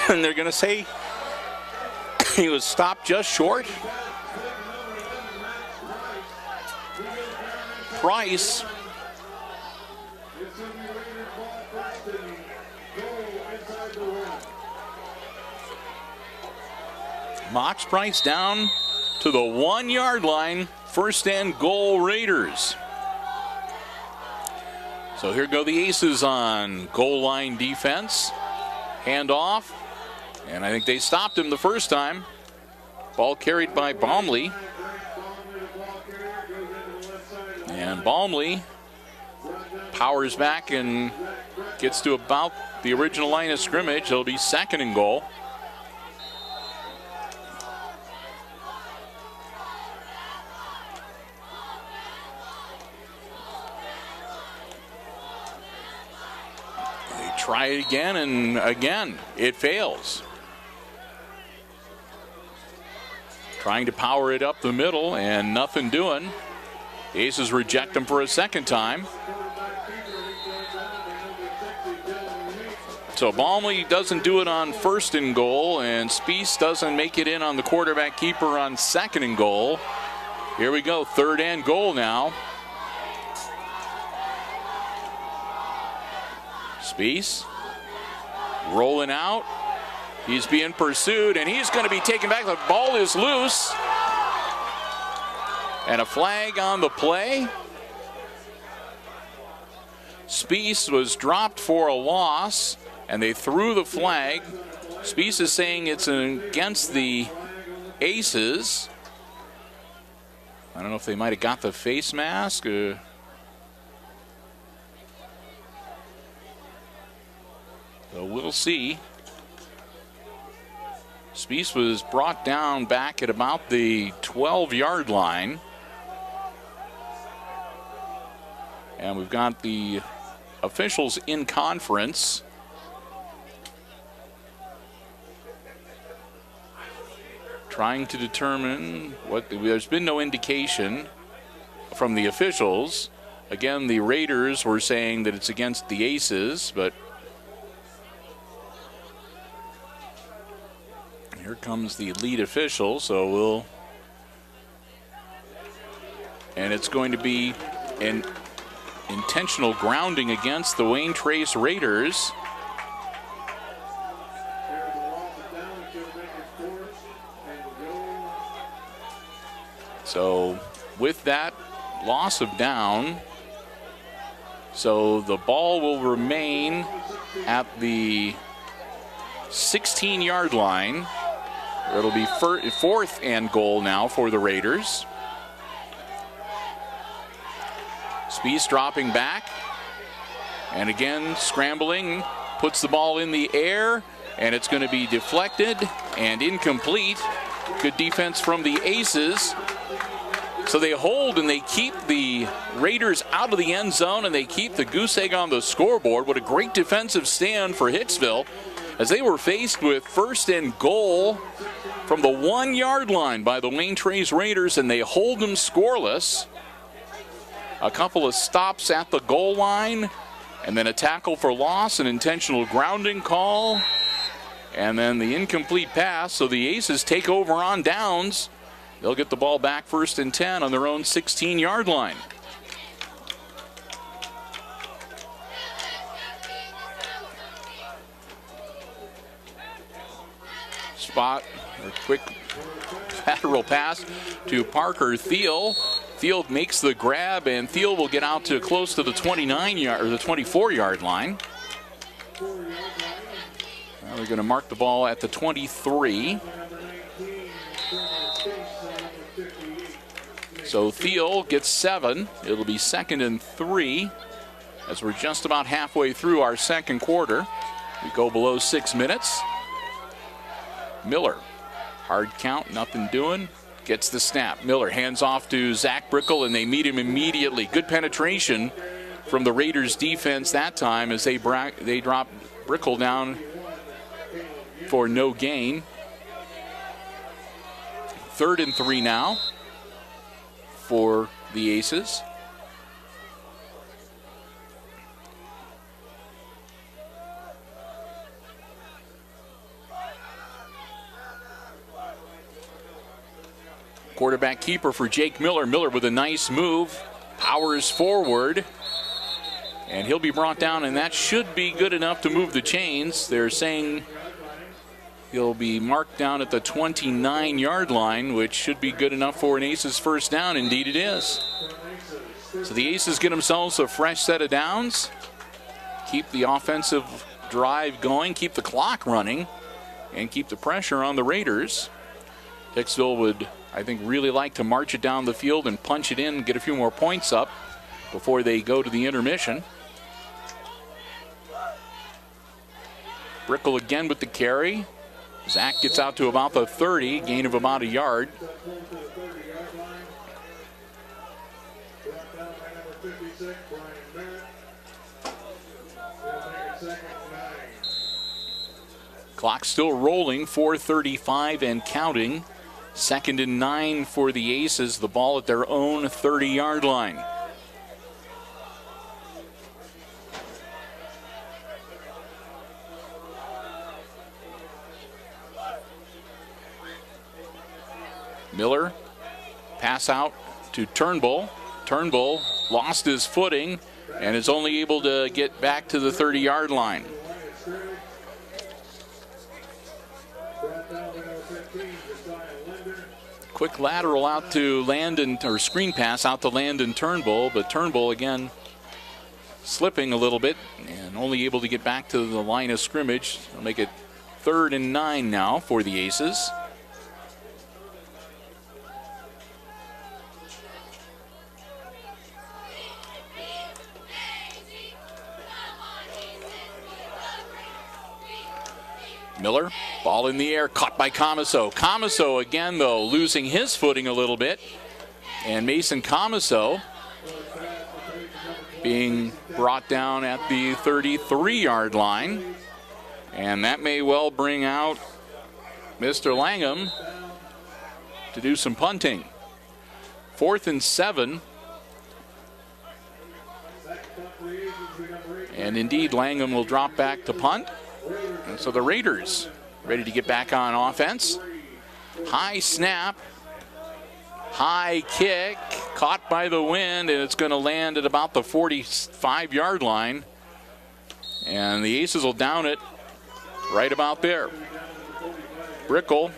And they're going to say he was stopped just short. Price. Knocks Price down to the 1-yard line. 1st and goal, Raiders. So here go the Aces on goal line defense. Hand off, and I think they stopped him the first time. Ball carried by Baumley. And Baumley powers back and gets to about the original line of scrimmage. It'll be 2nd and goal. Try it again, and again, it fails. Trying to power it up the middle, and nothing doing. The Aces reject him for a 2nd time. So Baumley doesn't do it on 1st and goal, and Spies doesn't make it in on the quarterback keeper on 2nd and goal. Here we go, 3rd and goal now. Spies rolling out. He's being pursued, and he's going to be taken back. The ball is loose. And a flag on the play. Spies was dropped for a loss, and they threw the flag. Spies is saying it's against the Aces. I don't know if they might have got the face mask. So we'll see. Spies was brought down back at about the 12-yard line. And we've got the officials in conference. Trying to determine what, there's been no indication from the officials. Again, the Raiders were saying that it's against the Aces, but here comes the lead official, so and it's going to be an intentional grounding against the Wayne Trace Raiders. So with that loss of down, so the ball will remain at the 16-yard line. It'll be fourth and goal now for the Raiders. Spies dropping back. And again, scrambling, puts the ball in the air, and it's going to be deflected and incomplete. Good defense from the Aces. So they hold and they keep the Raiders out of the end zone, and they keep the goose egg on the scoreboard. What a great defensive stand for Hicksville, as they were faced with first and goal from the 1-yard line by the Wayne Trace Raiders, and they hold them scoreless. A couple of stops at the goal line, and then a tackle for loss, an intentional grounding call, and then the incomplete pass. So the Aces take over on downs. They'll get the ball back first and 10 on their own 16-yard line. Spot or quick lateral pass to Parker Thiel. Thiel makes the grab, and Thiel will get out to close to the 29-yard or the 24-yard line. Now they're going to mark the ball at the 23. So Thiel gets 7. It'll be 2nd and 3 as we're just about halfway through our second quarter. We go below 6 minutes. Miller, hard count, nothing doing. Gets the snap. Miller hands off to Zach Brickle, and they meet him immediately. Good penetration from the Raiders defense that time as they drop Brickle down for no gain. 3rd and 3 now for the Aces. Quarterback keeper for Jake Miller. Miller with a nice move, powers forward, and he'll be brought down, and that should be good enough to move the chains. They're saying he'll be marked down at the 29-yard line, which should be good enough for an Aces first down. Indeed it is. So the Aces get themselves a fresh set of downs, keep the offensive drive going, keep the clock running, and keep the pressure on the Raiders. Hicksville would, I think, really like to march it down the field and punch it in and get a few more points up before they go to the intermission. Brickle again with the carry. Zach gets out to about the 30, gain of about a yard. Clock still rolling, 4:35 and counting. 2nd and 9 for the Aces, the ball at their own 30-yard line. Miller, pass out to Turnbull. Turnbull lost his footing and is only able to get back to the 30-yard line. Quick lateral out to Landon, or screen pass out to Landon Turnbull, but Turnbull again slipping a little bit and only able to get back to the line of scrimmage. They'll make it 3rd and 9 now for the Aces. Miller, ball in the air, caught by Comiso. Comiso again, though, losing his footing a little bit. And Mason Comiso being brought down at the 33-yard line. And that may well bring out Mr. Langham to do some punting. 4th and 7. And indeed, Langham will drop back to punt. And so the Raiders ready to get back on offense. High snap, high kick, caught by the wind, and it's going to land at about the 45-yard line. And the Aces will down it right about there. Brickle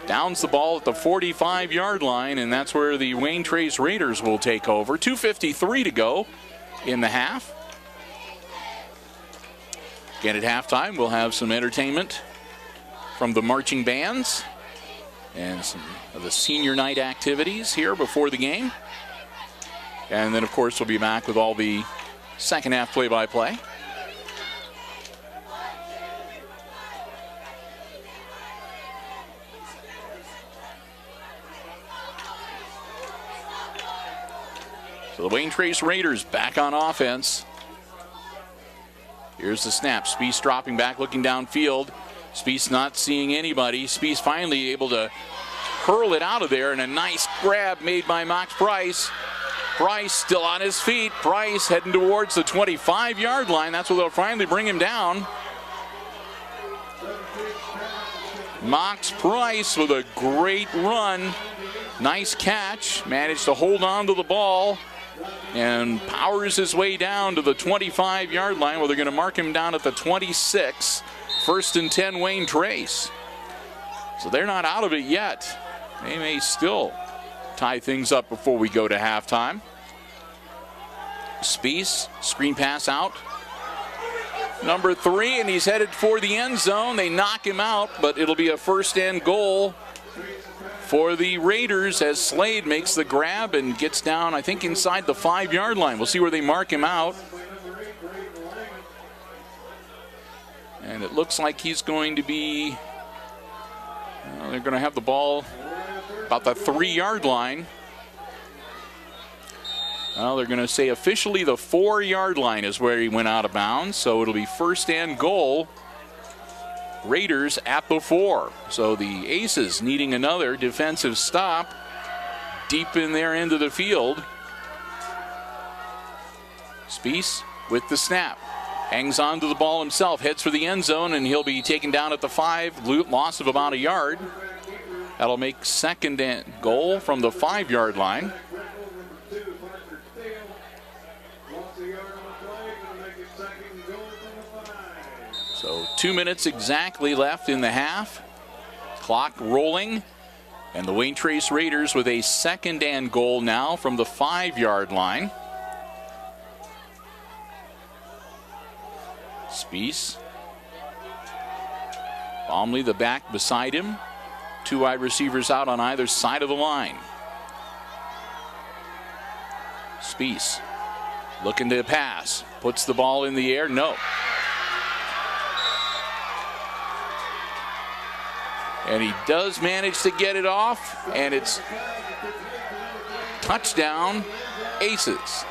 downs the ball at the 45-yard line, and that's where the Wayne Trace Raiders will take over. 2:53 to go in the half. Again, at halftime, we'll have some entertainment from the marching bands and some of the senior night activities here before the game. And then, of course, we'll be back with all the second half play-by-play. So the Wayne Trace Raiders back on offense. Here's the snap. Spieth dropping back, looking downfield. Spieth not seeing anybody. Spieth finally able to hurl it out of there, and a nice grab made by Max Price. Price still on his feet. Price heading towards the 25-yard line. That's where they'll finally bring him down. Max Price with a great run. Nice catch. Managed to hold on to the ball and powers his way down to the 25-yard line where they're going to mark him down at the 26. 1st and 10 Wayne Trace. So they're not out of it yet. They may still tie things up before we go to halftime. Spieth, screen pass out. Number 3, and he's headed for the end zone. They knock him out, but it'll be a 1st and goal for the Raiders as Slade makes the grab and gets down, I think, inside the 5-yard line. We'll see where they mark him out. And it looks like he's going to be, they're going to have the ball about the 3-yard line. Well, they're going to say officially the 4-yard line is where he went out of bounds. So it'll be 1st and goal. Raiders at the 4. So the Aces needing another defensive stop deep in their end of the field. Spieth with the snap. Hangs on to the ball himself, heads for the end zone, and he'll be taken down at the 5. Loss of about a yard. That'll make 2nd and goal from the 5-yard line. So 2 minutes exactly left in the half. Clock rolling. And the Wayne Trace Raiders with a 2nd and goal now from the 5-yard line. Spieth. Baumley, the back beside him. 2 wide receivers out on either side of the line. Spieth looking to pass. Puts the ball in the air. No. And he does manage to get it off, and it's touchdown Aces.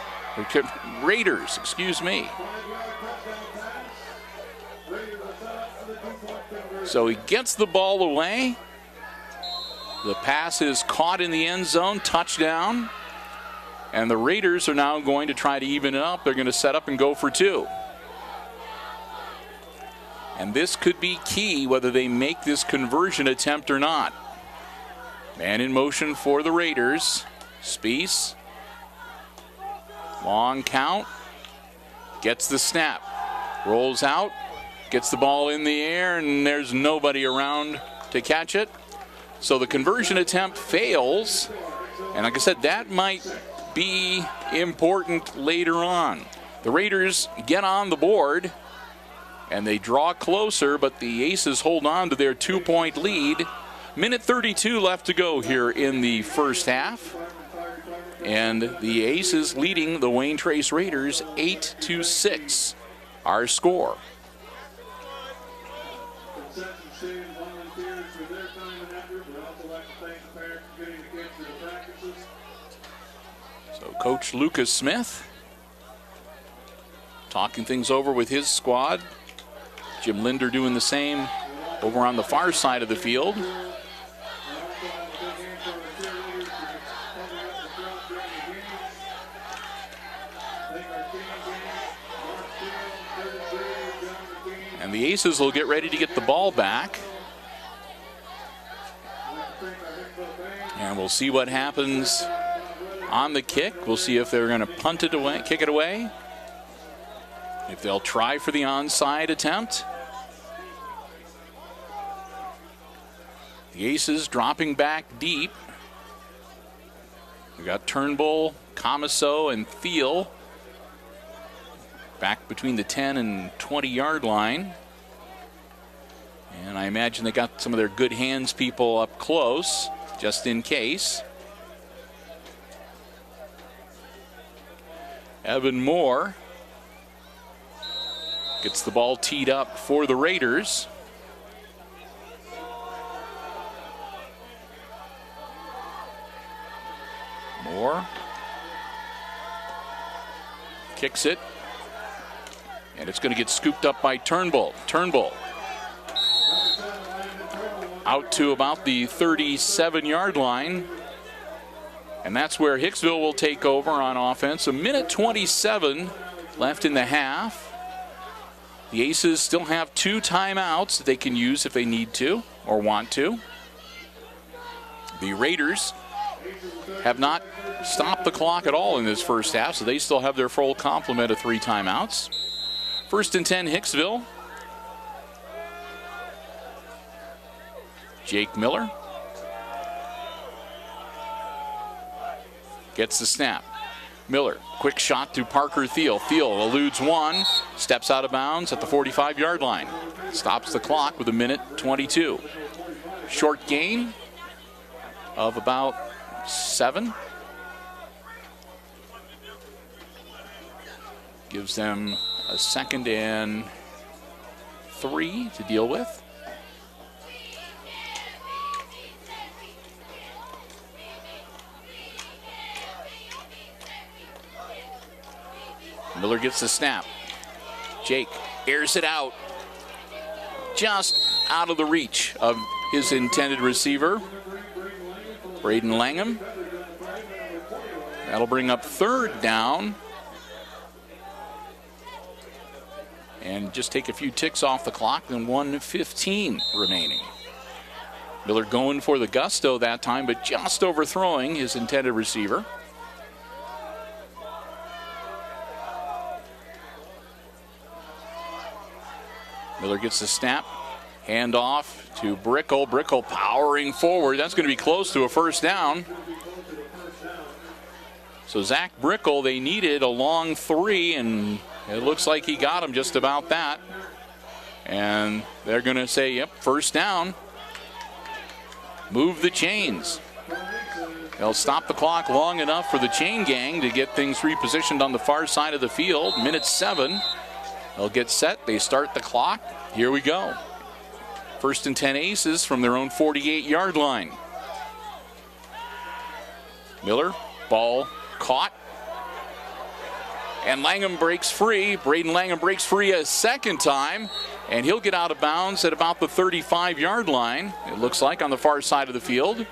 Raiders, excuse me. So he gets the ball away. The pass is caught in the end zone, touchdown. And the Raiders are now going to try to even it up. They're going to set up and go for 2. And this could be key whether they make this conversion attempt or not. Man in motion for the Raiders. Spieth. Long count. Gets the snap. Rolls out. Gets the ball in the air, and there's nobody around to catch it. So the conversion attempt fails. And like I said, that might be important later on. The Raiders get on the board. And they draw closer, but the Aces hold on to their 2-point lead. Minute 32 left to go here in the first half. And the Aces leading the Wayne Trace Raiders 8-6. Our score. So Coach Lucas Smith talking things over with his squad. Jim Linder doing the same over on the far side of the field. And the Aces will get ready to get the ball back. And we'll see what happens on the kick. We'll see if they're going to punt it away, kick it away. If they'll try for the onside attempt. The Aces dropping back deep. We got Turnbull, Comiso, and Thiel back between the 10 and 20-yard line. And I imagine they got some of their good hands people up close, just in case. Evan Moore gets the ball teed up for the Raiders. Moore kicks it, and it's going to get scooped up by Turnbull. Turnbull out to about the 37-yard line, and that's where Hicksville will take over on offense. A minute 27 left in the half. The Aces still have 2 timeouts that they can use if they need to or want to. The Raiders have not stopped the clock at all in this first half, so they still have their full complement of 3 timeouts. 1st and 10, Hicksville. Jake Miller gets the snap. Miller, quick shot to Parker Thiel. Thiel eludes one, steps out of bounds at the 45-yard line. Stops the clock with a minute 22. Short gain of about 7. Gives them a 2nd and 3 to deal with. Miller gets the snap. Jake airs it out. Just out of the reach of his intended receiver, Braden Langham. That'll bring up 3rd down. And just take a few ticks off the clock, then 1:15 remaining. Miller going for the gusto that time, but just overthrowing his intended receiver. Miller gets the snap. Hand off to Brickle. Brickle powering forward. That's going to be close to a 1st down. So Zach Brickle, they needed a long 3, and it looks like he got him just about that. And they're going to say, yep, 1st down. Move the chains. They'll stop the clock long enough for the chain gang to get things repositioned on the far side of the field. Minute 7. They'll get set. They start the clock. Here we go. 1st and 10 Aces from their own 48-yard line. Miller, ball caught. And Langham breaks free. Braden Langham breaks free a 2nd time. And he'll get out of bounds at about the 35-yard line, it looks like, on the far side of the field.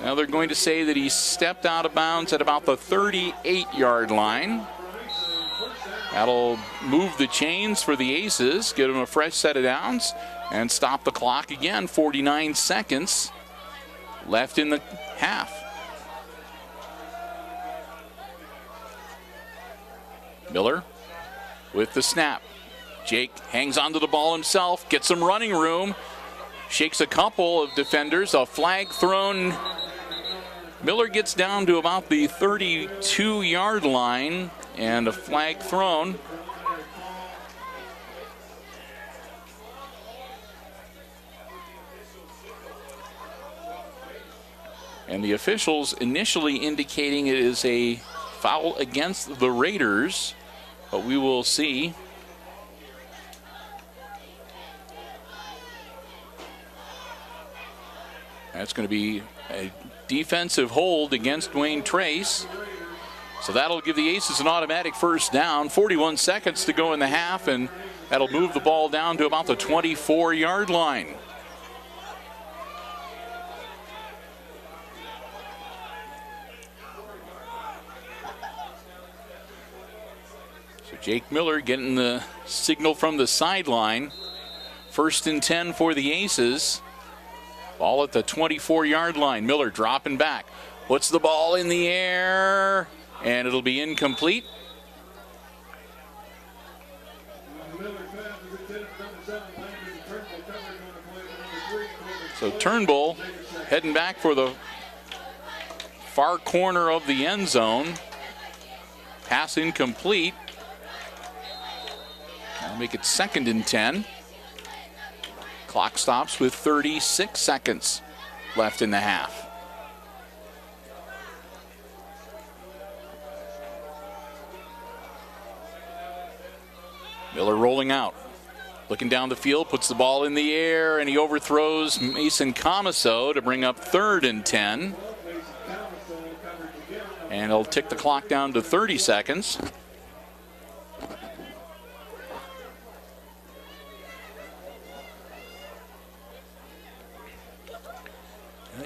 Now they're going to say that he stepped out of bounds at about the 38-yard line. That'll move the chains for the Aces, give them a fresh set of downs, and stop the clock again. 49 seconds left in the half. Miller with the snap. Jake hangs onto the ball himself, gets some running room, shakes a couple of defenders, a flag thrown. Miller gets down to about the 32-yard line, and a flag thrown. And the officials initially indicating it is a foul against the Raiders, but we will see. That's going to be a defensive hold against Wayne Trace. So that'll give the Aces an automatic 1st down. 41 seconds to go in the half, and that'll move the ball down to about the 24-yard line. So Jake Miller getting the signal from the sideline. 1st and 10 for the Aces. Ball at the 24-yard line. Miller dropping back. Puts the ball in the air, and it'll be incomplete. So Turnbull heading back for the far corner of the end zone. Pass incomplete. That'll make it 2nd and 10. Clock stops with 36 seconds left in the half. Miller rolling out. Looking down the field, puts the ball in the air, and he overthrows Mason Comiso to bring up 3rd and 10. And he'll tick the clock down to 30 seconds.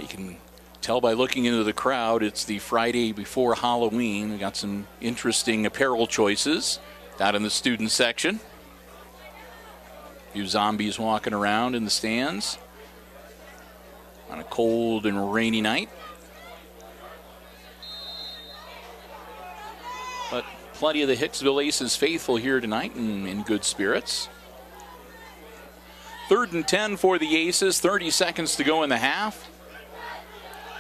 You can tell by looking into the crowd, it's the Friday before Halloween. We got some interesting apparel choices out in the student section. A few zombies walking around in the stands on a cold and rainy night. But plenty of the Hicksville Aces faithful here tonight and in good spirits. 3rd and 10 for the Aces, 30 seconds to go in the half.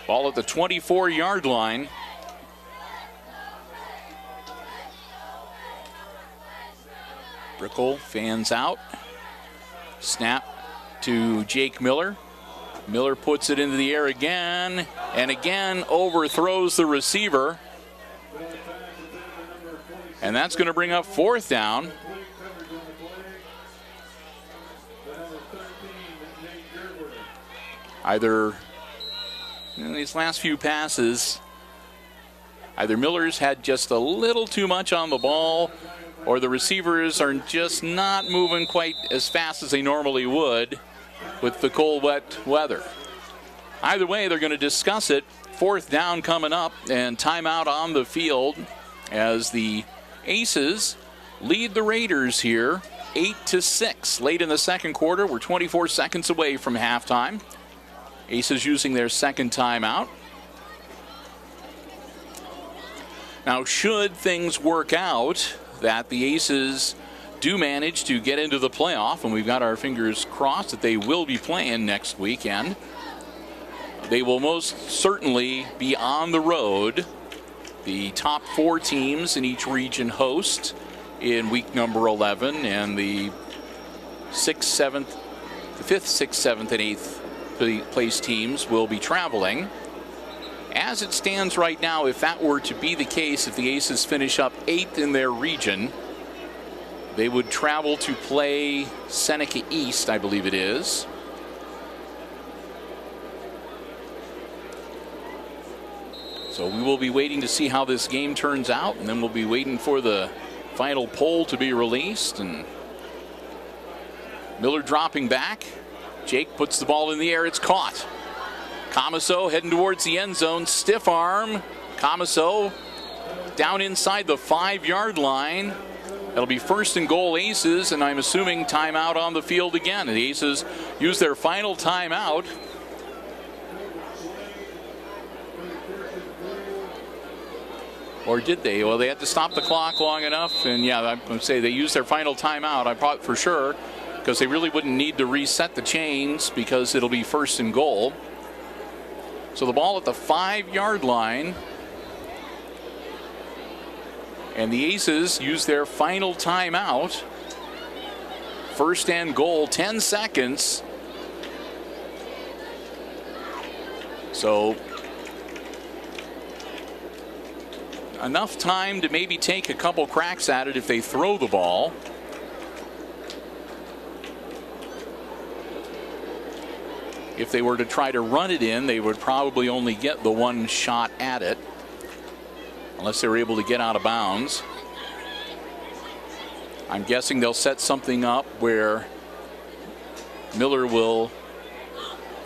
Ball at the 24-yard line. Brickle fans out. Snap to Jake Miller. Miller puts it into the air again, and again overthrows the receiver. And that's going to bring up 4th down. Either in these last few passes, either Miller's had just a little too much on the ball, or the receivers are just not moving quite as fast as they normally would with the cold, wet weather. Either way, they're going to discuss it. 4th down coming up, and timeout on the field as the Aces lead the Raiders here 8-6. Late in the second quarter, we're 24 seconds away from halftime. Aces using their 2nd timeout. Now, should things work out that the Aces do manage to get into the playoff, and we've got our fingers crossed that they will be playing next weekend, they will most certainly be on the road. The top 4 teams in each region host in week number 11, and the 5th, 6th, 7th, and 8th place teams will be traveling. As it stands right now, if that were to be the case, if the Aces finish up 8th in their region, they would travel to play Seneca East, I believe it is. So we will be waiting to see how this game turns out, and then we'll be waiting for the final poll to be released. And Miller dropping back. Jake puts the ball in the air. It's caught. Comiso heading towards the end zone. Stiff arm. Comiso down inside the 5-yard line. It'll be 1st and goal Aces, and I'm assuming timeout on the field again. The Aces use their final timeout. Or did they? Well, they had to stop the clock long enough, and yeah, I'm going to say they used their final timeout, I thought for sure, because they really wouldn't need to reset the chains because it'll be 1st and goal. So the ball at the 5-yard line, and the Aces use their final timeout. 1st and goal, 10 seconds. So enough time to maybe take a couple cracks at it if they throw the ball. If they were to try to run it in, they would probably only get the 1 shot at it, unless they were able to get out of bounds. I'm guessing they'll set something up where Miller will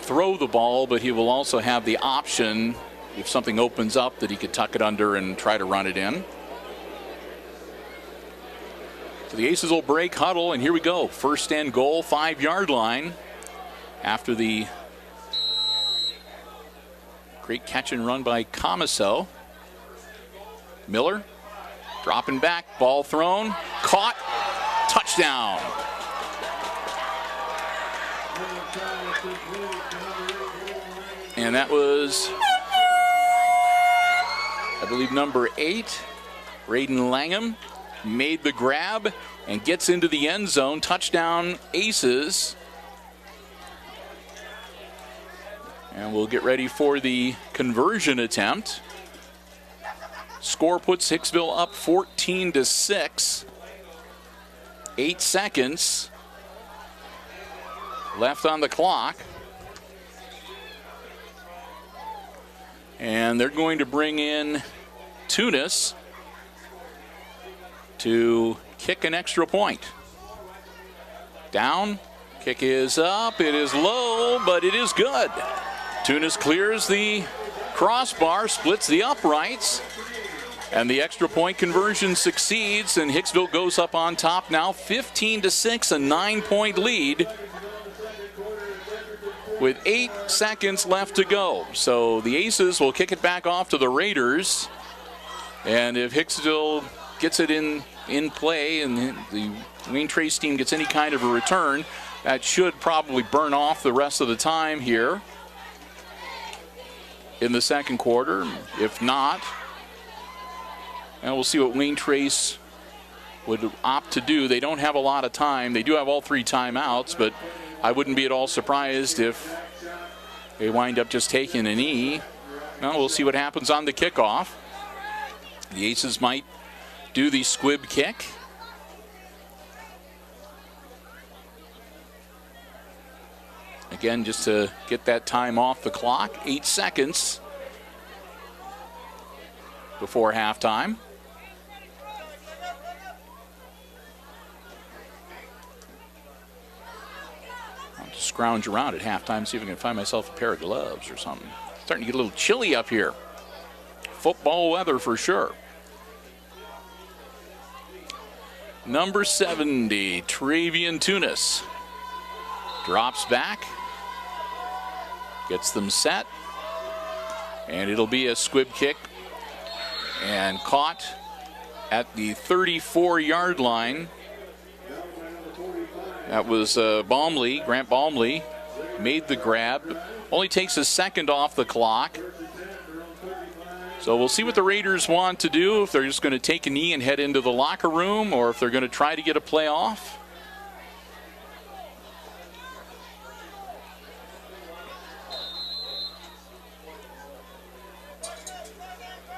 throw the ball, but he will also have the option, if something opens up, that he could tuck it under and try to run it in. So the Aces will break huddle, and here we go. 1st and goal, 5-yard line. After the great catch and run by Comiso. Miller dropping back, ball thrown, caught, touchdown. And that was, I believe, number 8. Braden Langham made the grab and gets into the end zone. Touchdown, Aces. And we'll get ready for the conversion attempt. Score puts Hicksville up 14-6. 8 seconds left on the clock. And they're going to bring in Tunis to kick an extra point. Down, kick is up, it is low, but it is good. Tunis clears the crossbar, splits the uprights, and the extra point conversion succeeds, and Hicksville goes up on top now, 15-6, a 9-point lead with 8 seconds left to go. So the Aces will kick it back off to the Raiders, and if Hicksville gets it in play and the Wayne Trace team gets any kind of a return, that should probably burn off the rest of the time here in the second quarter. If not, and we'll see what Wayne Trace would opt to do. They don't have a lot of time. They do have all 3 timeouts, but I wouldn't be at all surprised if they wind up just taking a knee. Well, we'll see what happens on the kickoff. The Aces might do the squib kick. Again, just to get that time off the clock. 8 seconds before halftime. I'll just scrounge around at halftime, see if I can find myself a pair of gloves or something. Starting to get a little chilly up here. Football weather for sure. Number 70, Travian Tunis. Drops back. Gets them set. And it'll be a squib kick. And caught at the 34-yard line. That was Baumley, Grant Baumley, made the grab. Only takes a second off the clock. So we'll see what the Raiders want to do, if they're just going to take a knee and head into the locker room, or if they're going to try to get a play off.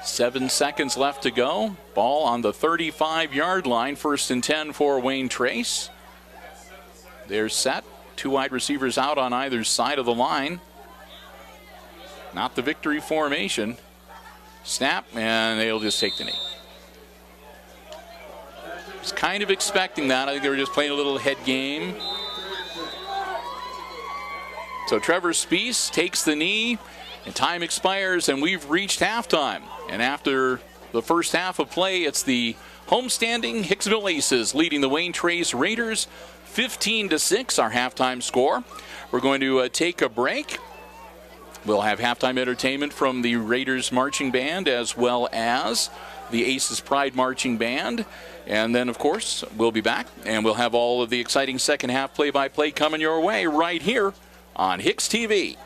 Seven seconds left to go. Ball on the 35-yard line. 1st and 10 for Wayne Trace. They're set. 2 wide receivers out on either side of the line. Not the victory formation. Snap, and they'll just take the knee. Was kind of expecting that. I think they were just playing a little head game. So Trevor Spees takes the knee, and time expires, and we've reached halftime. And after the first half of play, it's the homestanding Hicksville Aces leading the Wayne Trace Raiders 15-6, our halftime score. We're going to take a break. We'll have halftime entertainment from the Raiders Marching Band as well as the Aces Pride Marching Band. And then, of course, we'll be back, and we'll have all of the exciting second half play-by-play coming your way right here on HIX-TV.